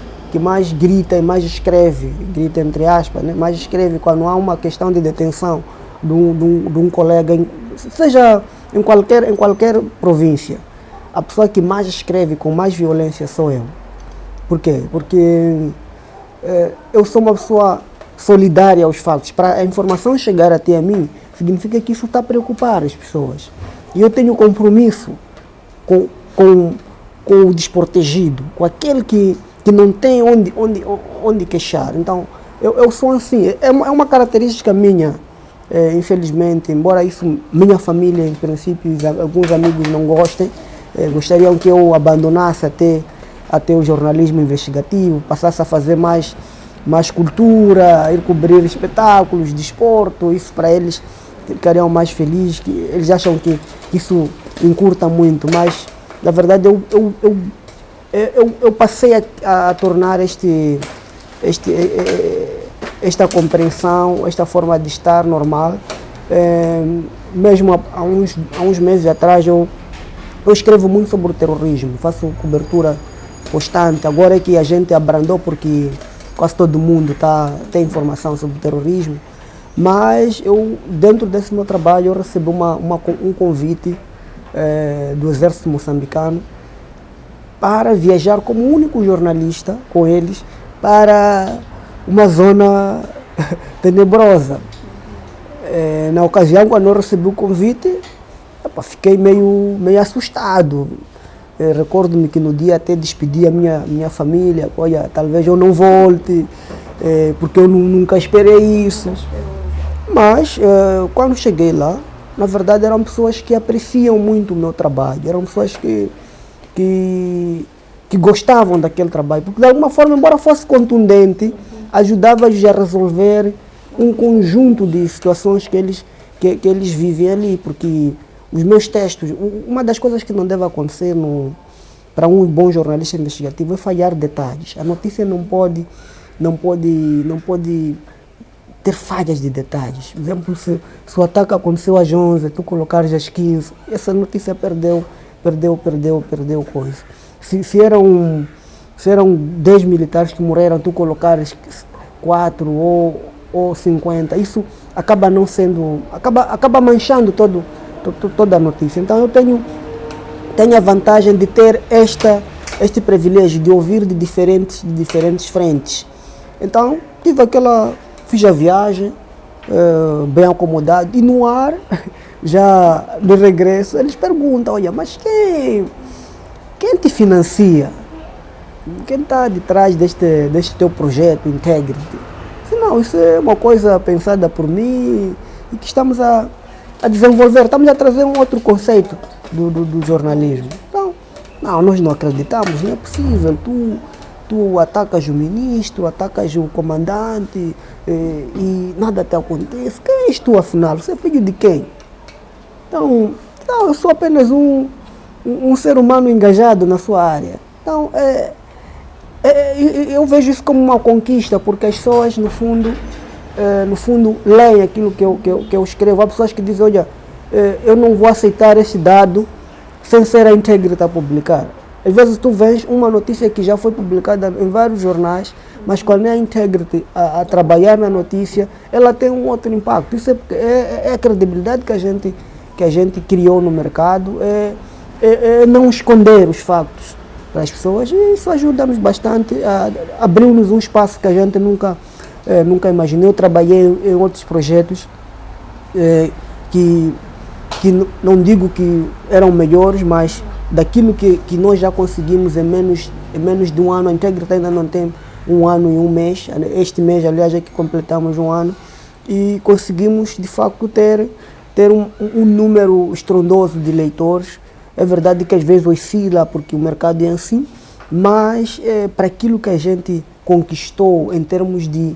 grita e mais escreve, grita entre aspas, né? Mais escreve quando há uma questão de detenção de um colega, seja em qualquer província. A pessoa que mais escreve com mais violência sou eu. Por quê? Porque eu sou uma pessoa solidária aos fatos. Para a informação chegar até a mim, significa que isso está a preocupar as pessoas. E eu tenho compromisso com o desprotegido, com aquele que não tem onde queixar. Então, Eu sou assim, é uma característica minha, infelizmente, embora isso, minha família, em princípio, alguns amigos não gostem, gostariam que eu abandonasse até o jornalismo investigativo, passasse a fazer mais cultura, ir cobrir espetáculos, desporto, isso para eles ficariam mais felizes, que eles acham que isso encurta muito, mas na verdade eu passei a tornar esta compreensão, esta forma de estar normal. Mesmo há uns meses atrás eu escrevo muito sobre o terrorismo, faço cobertura constante. Agora é que a gente abrandou porque quase todo mundo tem informação sobre o terrorismo, mas eu, dentro desse meu trabalho, eu recebi um convite do exército moçambicano para viajar como único jornalista com eles para uma zona tenebrosa. Na ocasião, quando eu recebi o convite, fiquei meio assustado. Recordo-me que no dia até despedi a minha família, olha, talvez eu não volte, porque eu nunca esperei isso. Mas quando cheguei lá, na verdade eram pessoas que apreciam muito o meu trabalho, eram pessoas que gostavam daquele trabalho, porque de alguma forma, embora fosse contundente, ajudava-lhes a resolver um conjunto de situações que eles vivem ali, porque os meus textos, uma das coisas que não deve acontecer para um bom jornalista investigativo é falhar detalhes. A notícia não pode ter falhas de detalhes. Por exemplo, se o ataque aconteceu às 11, tu colocares às 15, essa notícia perdeu coisa. Se eram 10 militares que morreram, tu colocares 4 ou 50, isso acaba não sendo, acaba manchando toda a notícia. Então eu tenho a vantagem de ter este privilégio de ouvir de diferentes frentes. Então fiz a viagem bem acomodado, e no ar, já de regresso, eles perguntam, olha, mas quem te financia? Quem está de trás deste teu projeto Integrity? Não, isso é uma coisa pensada por mim e que estamos a desenvolver, estamos a trazer um outro conceito do jornalismo. Então, não, nós não acreditamos, não é possível. Tu atacas o ministro, atacas o comandante e nada te acontece. Quem és tu, afinal? Você é filho de quem? Então, não, eu sou apenas um ser humano engajado na sua área. Então, eu vejo isso como uma conquista, porque as pessoas, no fundo, leem aquilo que eu escrevo. Há pessoas que dizem, olha, eu não vou aceitar esse dado sem ser a Integrity a publicar. Às vezes tu vês uma notícia que já foi publicada em vários jornais, mas quando é a Integrity a trabalhar na notícia, ela tem um outro impacto. Isso é a credibilidade que a gente criou no mercado, não esconder os factos para as pessoas, e isso ajuda-nos bastante, abriu-nos um espaço que a gente nunca imaginou. Eu trabalhei em outros projetos que não digo que eram melhores, mas daquilo que nós já conseguimos em menos de um ano. A Integrity ainda não tem um ano e um mês. Este mês, aliás, é que completamos um ano, e conseguimos de facto ter um número estrondoso de leitores. É verdade que às vezes oscila, porque o mercado é assim, mas para aquilo que a gente conquistou em termos de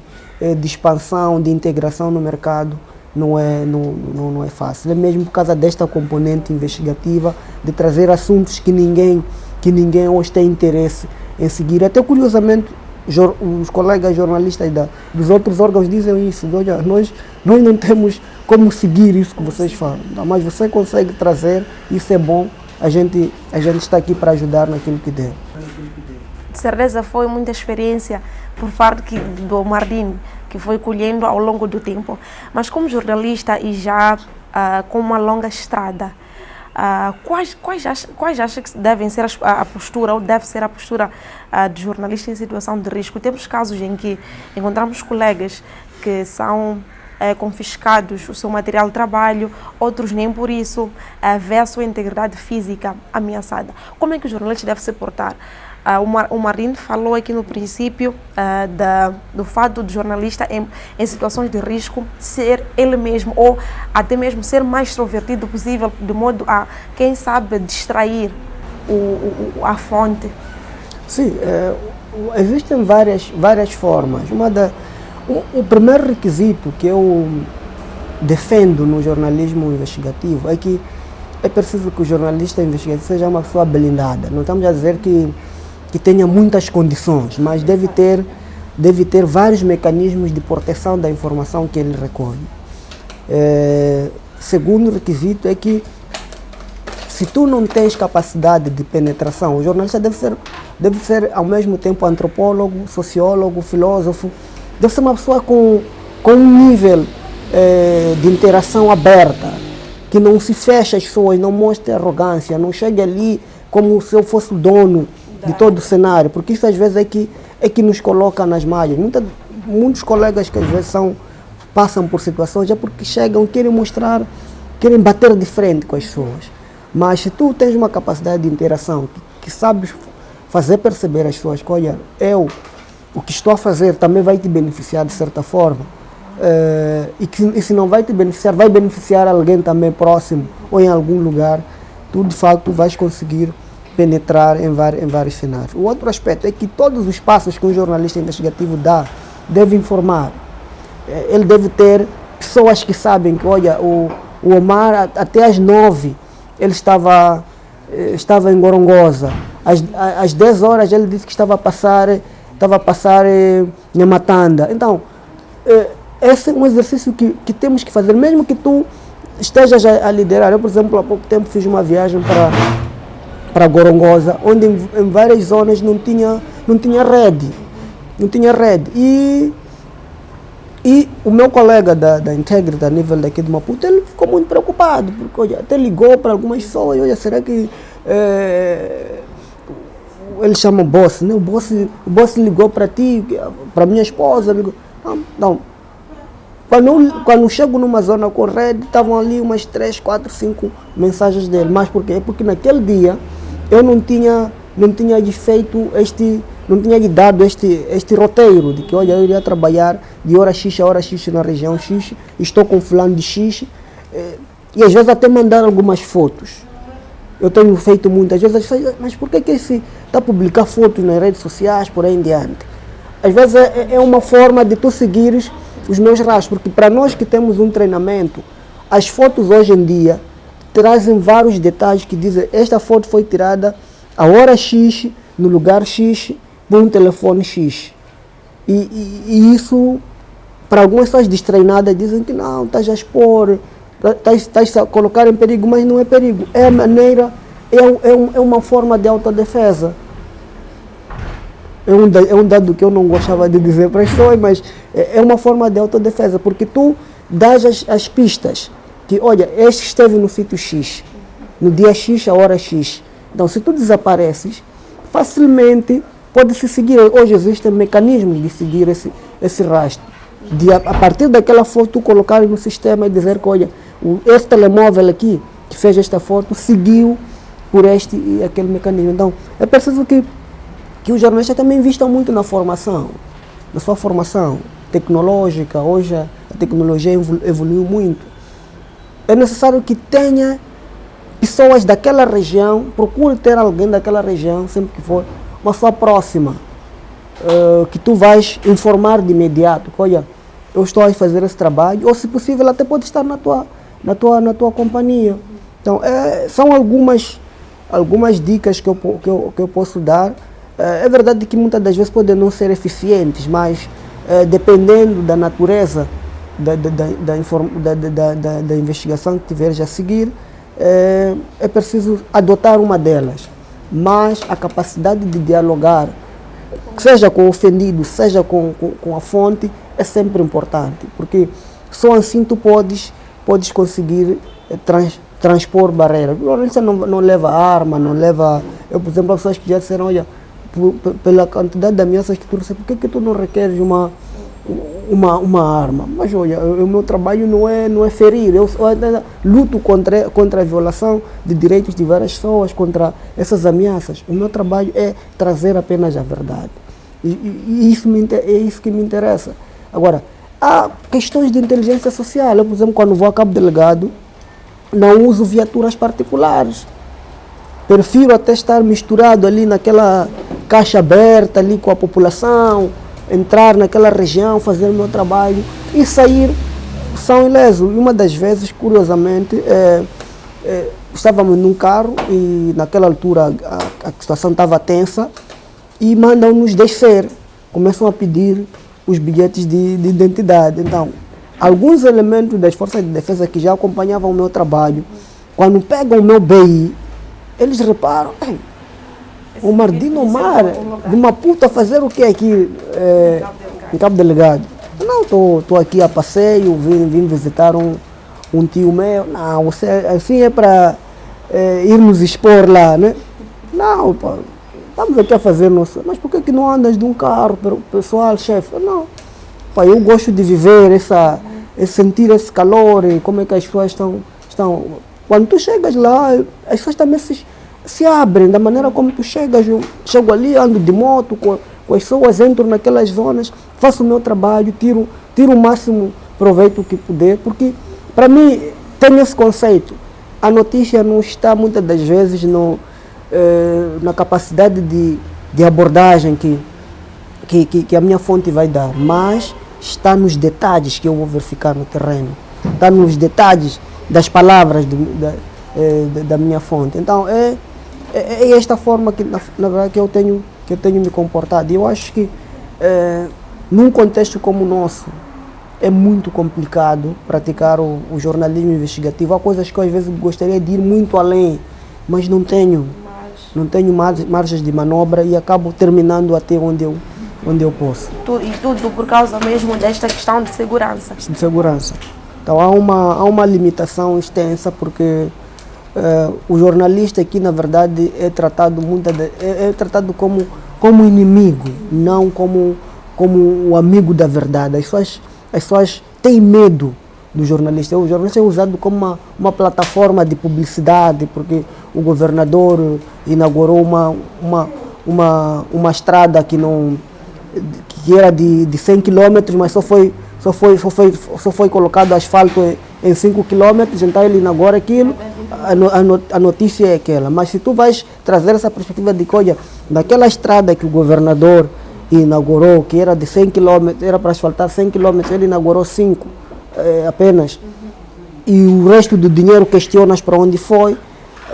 expansão, de integração no mercado, não é fácil. É mesmo por causa desta componente investigativa, de trazer assuntos que ninguém hoje tem interesse em seguir. Até curiosamente, os colegas jornalistas dos outros órgãos dizem isso. Olha, nós não temos como seguir isso que vocês falam, mas você consegue trazer, isso é bom. A gente está aqui para ajudar naquilo que der. De certeza foi muita experiência por parte do Mardim, que foi colhendo ao longo do tempo. Mas como jornalista e já com uma longa estrada, quais acha que devem ser a postura, ou deve ser a postura de jornalista em situação de risco? Temos casos em que encontramos colegas que são confiscados o seu material de trabalho, outros nem por isso, vê a sua integridade física ameaçada. Como é que o jornalista deve se portar O Marino falou aqui no princípio do fato do jornalista em situações de risco ser ele mesmo ou até mesmo ser mais extrovertido possível, de modo a, quem sabe, distrair a fonte. Sim, existem várias formas. O primeiro requisito que eu defendo no jornalismo investigativo é que é preciso que o jornalista investigativo seja uma pessoa blindada. Não estamos a dizer que tenha muitas condições, mas deve ter vários mecanismos de proteção da informação que ele recolhe. Segundo requisito é que, se tu não tens capacidade de penetração, o jornalista deve ser ao mesmo tempo antropólogo, sociólogo, filósofo, deve ser uma pessoa com um nível de interação aberta, que não se feche às pessoas, não mostre arrogância, não chegue ali como se eu fosse o dono de todo o cenário, porque isso às vezes é que nos coloca nas malhas. Muitos colegas que às vezes passam por situações é porque chegam, querem bater de frente com as pessoas. Mas se tu tens uma capacidade de interação, que sabes fazer perceber às pessoas que, olha, o que estou a fazer também vai te beneficiar de certa forma, e se não vai te beneficiar, vai beneficiar alguém também próximo ou em algum lugar, tu de facto vais conseguir penetrar em vários cenários. O outro aspecto é que todos os passos que um jornalista investigativo deve informar. Ele deve ter pessoas que sabem que, olha, o Omar até às 9 ele estava em Gorongosa. Às 10 horas ele disse que estava a passar em Matanda. Então, esse é um exercício que temos que fazer, mesmo que tu estejas a liderar. Eu, por exemplo, há pouco tempo fiz uma viagem para Gorongosa, onde em várias zonas não tinha rede. E o meu colega da Integrity, a nível daqui de Maputo, ele ficou muito preocupado, porque olha, até ligou para algumas pessoas, olha, será que ele chama o boss, né? O boss ligou para ti, para minha esposa, ligou. Não. Quando chego numa zona com rede, estavam ali umas 3, 4, 5 mensagens dele. Mas por quê? Porque naquele dia eu não tinha dado este roteiro de que, olha, eu iria trabalhar de hora X a hora X na região X, estou com fulano de X, e às vezes até mandar algumas fotos. Eu tenho feito muitas vezes, mas por que esse está a publicar fotos nas redes sociais, por aí em diante? Às vezes é uma forma de tu seguires os meus rastros, porque para nós que temos um treinamento, as fotos hoje em dia trazem vários detalhes que dizem esta foto foi tirada a hora X, no lugar X, por um telefone X. E isso, para algumas pessoas destreinadas, dizem que não, estás a expor, estás a colocar em perigo, mas não é perigo. É a maneira, é uma forma de autodefesa. É um dado que eu não gostava de dizer para as pessoas, mas é uma forma de autodefesa, porque tu dás as pistas, que olha, este esteve no sítio X, no dia X, a hora X. Então, se tu desapareces, facilmente pode-se seguir. Hoje existem mecanismos de seguir esse rastro. A partir daquela foto, tu colocar no sistema e dizer que, olha, esse telemóvel aqui, que fez esta foto, seguiu por este e aquele mecanismo. Então, é preciso que os jornalistas também investam muito na sua formação tecnológica. Hoje a tecnologia evoluiu muito. É necessário que tenha pessoas daquela região, procure ter alguém daquela região, sempre que for, uma pessoa próxima, que tu vais informar de imediato, que, olha, eu estou a fazer esse trabalho, ou se possível até pode estar na tua companhia. Então, são algumas dicas que eu posso dar. É verdade que muitas das vezes podem não ser eficientes, mas dependendo da natureza da investigação que tiveres a seguir, é preciso adotar uma delas. Mas a capacidade de dialogar, seja com o ofendido, seja com a fonte, é sempre importante, porque só assim tu podes conseguir transpor barreiras. O jornalista não leva arma, não leva... Eu, por exemplo, as pessoas que já disseram, olha, pela quantidade de ameaças que tu recebes, por que tu não requeres uma arma. Mas olha, o meu trabalho não é ferir, eu luto contra a violação de direitos de várias pessoas, contra essas ameaças. O meu trabalho é trazer apenas a verdade. E é isso que me interessa. Agora, há questões de inteligência social. Eu, por exemplo, quando vou a Cabo Delgado, não uso viaturas particulares. Prefiro até estar misturado ali naquela caixa aberta ali com a população, entrar naquela região, fazer o meu trabalho e sair são ileso. E uma das vezes, curiosamente, estávamos num carro e naquela altura a situação estava tensa e mandam-nos descer. Começam a pedir os bilhetes de identidade. Então, alguns elementos das forças de defesa que já acompanhavam o meu trabalho, quando pegam o meu BI, eles reparam, o Mardino Omar, de Maputo, a fazer o que aqui em Cabo Delgado? Não, estou aqui a passeio, vim visitar um tio meu. Não, você, assim é para ir nos expor lá, né? Não, pá, estamos aqui a fazer nosso. Mas por que não andas de um carro, pessoal, chefe? Não, pá, eu gosto de viver sentir esse calor e como é que as pessoas estão. Quando tu chegas lá, as pessoas também se abrem da maneira como tu chegas. Eu chego ali, ando de moto com as pessoas, entro naquelas zonas, faço o meu trabalho, tiro o máximo proveito que puder, porque para mim tem esse conceito. A notícia não está muitas das vezes na capacidade de abordagem que a minha fonte vai dar, mas está nos detalhes que eu vou verificar no terreno, está nos detalhes das palavras da minha fonte. Então é esta forma que na verdade que eu tenho me comportado. E eu acho que num contexto como o nosso é muito complicado praticar o jornalismo investigativo. Há coisas que eu às vezes gostaria de ir muito além, mas não tenho margens de manobra e acabo terminando até onde eu posso. E tudo por causa mesmo desta questão de segurança. De segurança. Então há uma limitação extensa, porque o jornalista aqui, na verdade, é tratado como inimigo, não como o amigo da verdade. As pessoas têm medo do jornalista. O jornalista é usado como uma plataforma de publicidade, porque o governador inaugurou uma estrada que era de 100 km, mas só foi colocado asfalto em 5 km, então ele inaugura aquilo, a notícia é aquela. Mas se tu vais trazer essa perspectiva de que, olha, naquela estrada que o governador inaugurou, que era de 100 km, era para asfaltar 100 km, ele inaugurou 5 apenas, e o resto do dinheiro questionas para onde foi,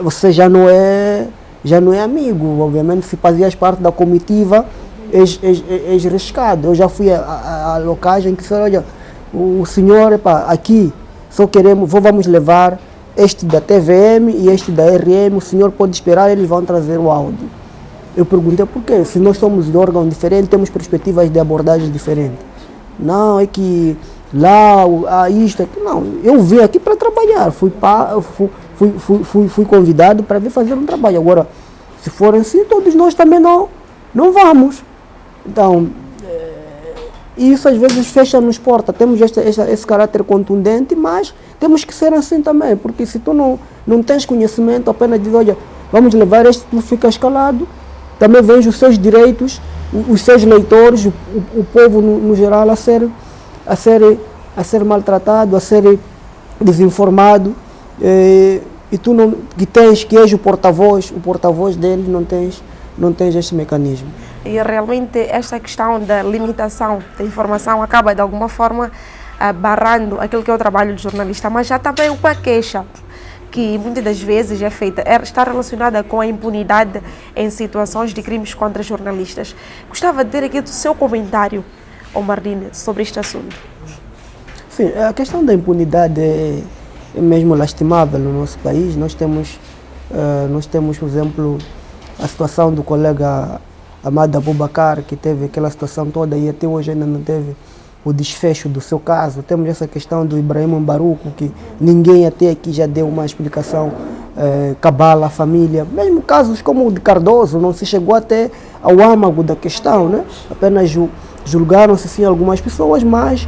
você já não é amigo. Obviamente, se fazias parte da comitiva, és riscado. Eu já fui à locagem que disseram, olha, o senhor, aqui só vamos levar este da TVM e este da RM, o senhor pode esperar, eles vão trazer o áudio. Eu perguntei por quê? Se nós somos de órgão diferente, temos perspectivas de abordagem diferentes. Não, é que lá há isto, aqui. Não, eu vim aqui para trabalhar, fui convidado para vir fazer um trabalho. Agora, se for assim, todos nós também não vamos. Então, isso às vezes fecha-nos porta. Temos esse caráter contundente, mas temos que ser assim também, porque se tu não tens conhecimento, apenas diz, olha, vamos levar este, tu ficas calado, também vejo os seus direitos, os seus leitores, o povo no geral a ser maltratado, a ser desinformado, e tu que és o porta-voz deles, não tens este mecanismo. E realmente esta questão da limitação da informação acaba de alguma forma barrando aquilo que é o trabalho do jornalista, mas já também uma queixa que muitas das vezes é feita, está relacionada com a impunidade em situações de crimes contra jornalistas. Gostava de ter aqui o seu comentário, Mardino, sobre este assunto. Sim, a questão da impunidade é mesmo lastimável no nosso país. Nós temos, por exemplo, a situação do colega Amado Abubakar, que teve aquela situação toda e até hoje ainda não teve o desfecho do seu caso. Temos essa questão do Ibrahim Mbaruco, que ninguém até aqui já deu uma explicação cabal à família. Mesmo casos como o de Cardoso, não se chegou até ao âmago da questão, né? Apenas julgaram-se sim algumas pessoas, mas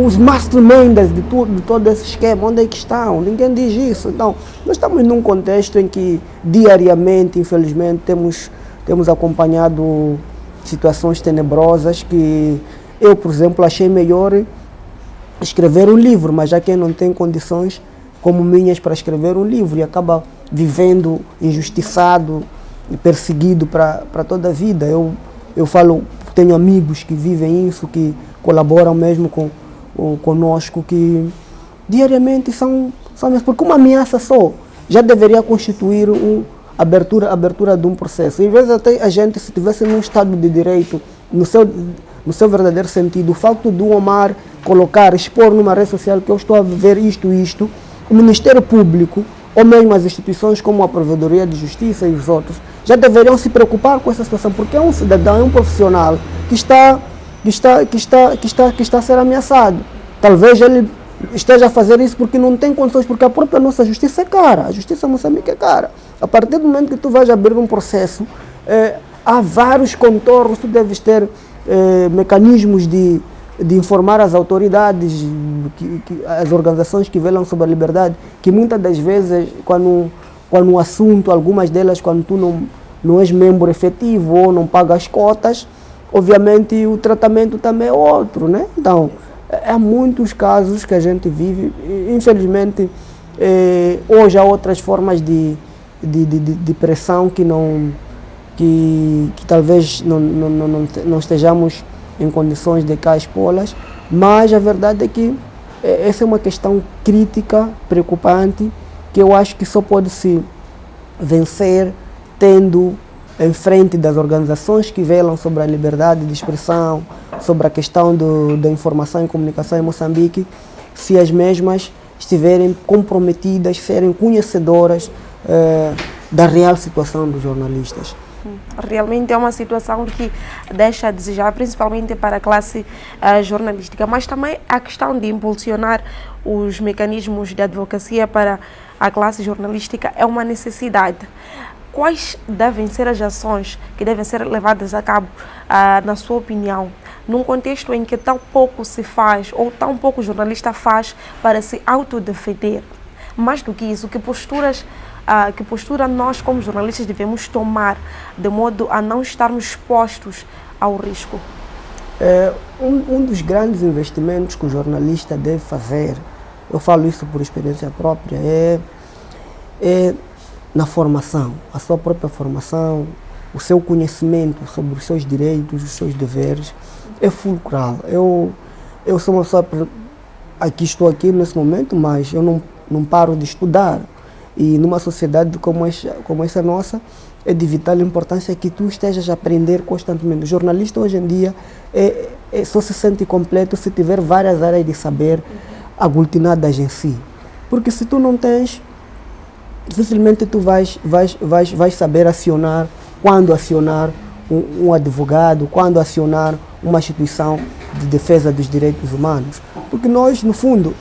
os masterminds de todo esse esquema, onde é que estão? Ninguém diz isso. Então, nós estamos num contexto em que diariamente, infelizmente, temos acompanhado situações tenebrosas que eu, por exemplo, achei melhor escrever um livro, mas já quem não tem condições como minhas para escrever um livro e acaba vivendo injustiçado e perseguido para toda a vida. Eu falo, tenho amigos que vivem isso, que colaboram mesmo conosco, que diariamente são porque uma ameaça só já deveria constituir abertura de um processo. Em vez até a gente, se tivesse num Estado de Direito, no seu verdadeiro sentido, o facto do Omar expor numa rede social que eu estou a viver isto, o Ministério Público, ou mesmo as instituições como a Provedoria de Justiça e os outros, já deveriam se preocupar com essa situação, porque é um cidadão, é um profissional que está a ser ameaçado. Talvez ele esteja a fazer isso porque não tem condições, porque a própria nossa justiça é cara, a justiça moçambique é cara. A partir do momento que tu vais abrir um processo, há vários contornos, tu deves ter mecanismos de informar as autoridades, as organizações que velam sobre a liberdade, que muitas das vezes, quando o assunto, algumas delas, quando tu não és membro efetivo ou não paga as cotas, obviamente o tratamento também é outro, né? Então, há muitos casos que a gente vive, infelizmente, hoje há outras formas de pressão que talvez não estejamos em condições de cá expô-las, mas a verdade é que essa é uma questão crítica, preocupante, que eu acho que só pode se vencer tendo em frente das organizações que velam sobre a liberdade de expressão, sobre a questão da informação e comunicação em Moçambique, se as mesmas estiverem comprometidas, serem conhecedoras da real situação dos jornalistas. Realmente é uma situação que deixa a desejar, principalmente para a classe jornalística, mas também a questão de impulsionar os mecanismos de advocacia para a classe jornalística é uma necessidade. Quais devem ser as ações que devem ser levadas a cabo, na sua opinião, num contexto em que tão pouco se faz ou tão pouco o jornalista faz para se autodefender? Mais do que isso, que postura nós como jornalistas devemos tomar de modo a não estarmos expostos ao risco? Um dos grandes investimentos que o jornalista deve fazer, eu falo isso por experiência própria, é na formação, a sua própria formação, o seu conhecimento sobre os seus direitos, os seus deveres, é fulcral. Eu sou uma pessoa, estou aqui nesse momento, mas eu não paro de estudar. E numa sociedade como essa nossa, é de vital importância que tu estejas a aprender constantemente. O jornalista hoje em dia só se sente completo se tiver várias áreas de saber aglutinadas em si. Porque se tu não tens, dificilmente tu vais saber quando acionar um advogado, quando acionar uma instituição de defesa dos direitos humanos. Porque nós, no fundo,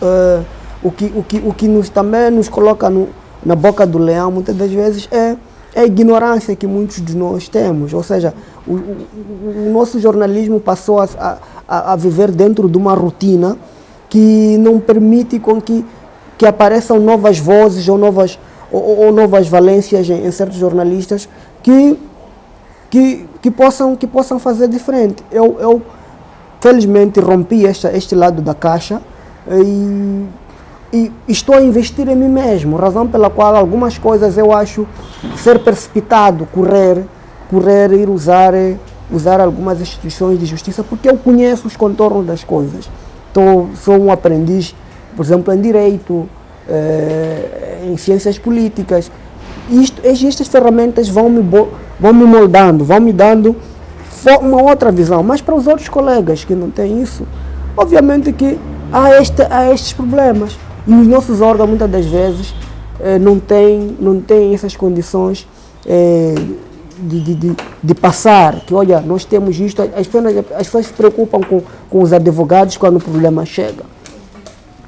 o que também nos coloca na boca do leão, muitas das vezes, é a ignorância que muitos de nós temos. Ou seja, o nosso jornalismo passou a viver dentro de uma rotina que não permite com que apareçam novas vozes ou novas valências em certos jornalistas que possam fazer diferente. Eu felizmente rompi este lado da caixa e estou a investir em mim mesmo, razão pela qual algumas coisas eu acho ser precipitado, correr, ir usar algumas instituições de justiça, porque eu conheço os contornos das coisas. Sou um aprendiz, por exemplo, em direito, em ciências políticas. Estas ferramentas vão me moldando, vão me dando uma outra visão. Mas para os outros colegas que não têm isso, obviamente que há estes problemas. E os nossos órgãos, muitas das vezes, não têm essas condições de passar, que olha, nós temos isto. As pessoas se preocupam com os advogados quando o problema chega.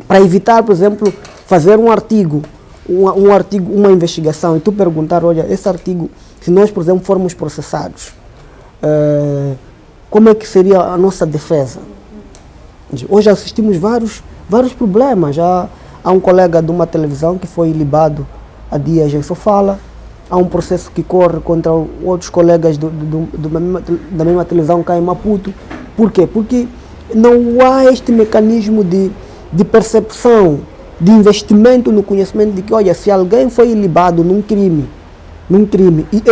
Para evitar, por exemplo, fazer um artigo, uma investigação, e tu perguntar, olha, esse artigo, se nós, por exemplo, formos processados, como é que seria a nossa defesa? Hoje assistimos vários problemas. Há um colega de uma televisão que foi ilibado há dias em Sofala. Há um processo que corre contra outros colegas da mesma televisão cá em Maputo. Por quê? Porque não há este mecanismo de percepção, de investimento no conhecimento de que, olha, se alguém foi ilibado num crime, e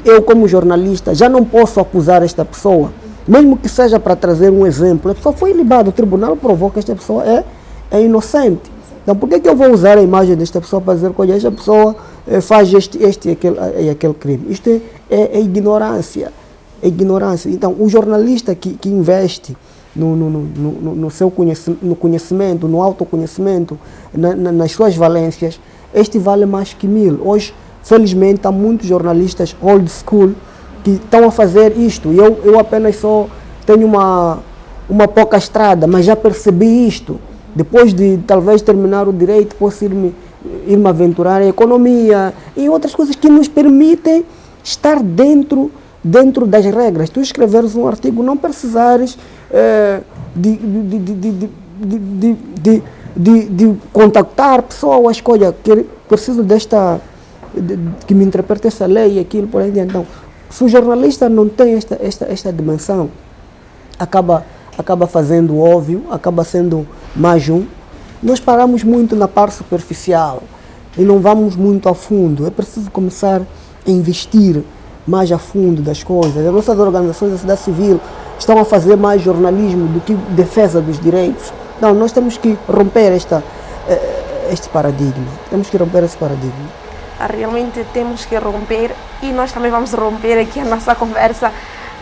eu como jornalista já não posso acusar esta pessoa, mesmo que seja para trazer um exemplo, a pessoa foi ilibada, o tribunal provou que esta pessoa é inocente. Então por que eu vou usar a imagem desta pessoa para dizer que, olha, esta pessoa faz este e aquele crime? Isto é ignorância. É ignorância. Então o jornalista que investe no seu conhecimento, no autoconhecimento, nas suas valências, este vale mais que 1000. Hoje, felizmente, há muitos jornalistas old school que estão a fazer isto. Eu apenas só tenho uma pouca estrada, mas já percebi isto. Depois de talvez terminar o direito, posso ir-me aventurar em economia e outras coisas que nos permitem estar dentro das regras. Tu escreveres um artigo, não precisares de contactar pessoas, olha, preciso que me interprete essa lei e aquilo, por aí adiante. Então, se o jornalista não tem esta dimensão, acaba fazendo óbvio, acaba sendo mais um. Nós paramos muito na parte superficial e não vamos muito a fundo. É preciso começar a investir mais a fundo das coisas. As nossas organizações da sociedade civil estão a fazer mais jornalismo do que defesa dos direitos. Então, nós temos que romper este paradigma. Temos que romper esse paradigma. Realmente temos que romper, e nós também vamos romper aqui a nossa conversa,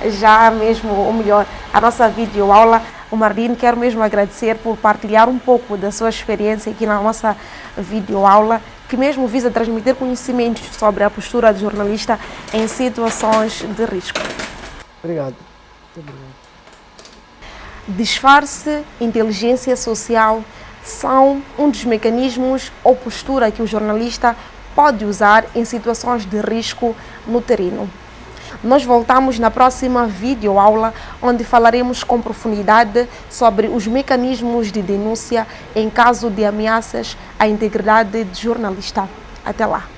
já mesmo, ou melhor, a nossa videoaula. O Marlene, quero mesmo agradecer por partilhar um pouco da sua experiência aqui na nossa videoaula, que mesmo visa transmitir conhecimentos sobre a postura do jornalista em situações de risco. Obrigado. Disfarce, inteligência social são um dos mecanismos ou postura que o jornalista pode usar em situações de risco no terreno. Nós voltamos na próxima videoaula, onde falaremos com profundidade sobre os mecanismos de denúncia em caso de ameaças à integridade do jornalista. Até lá!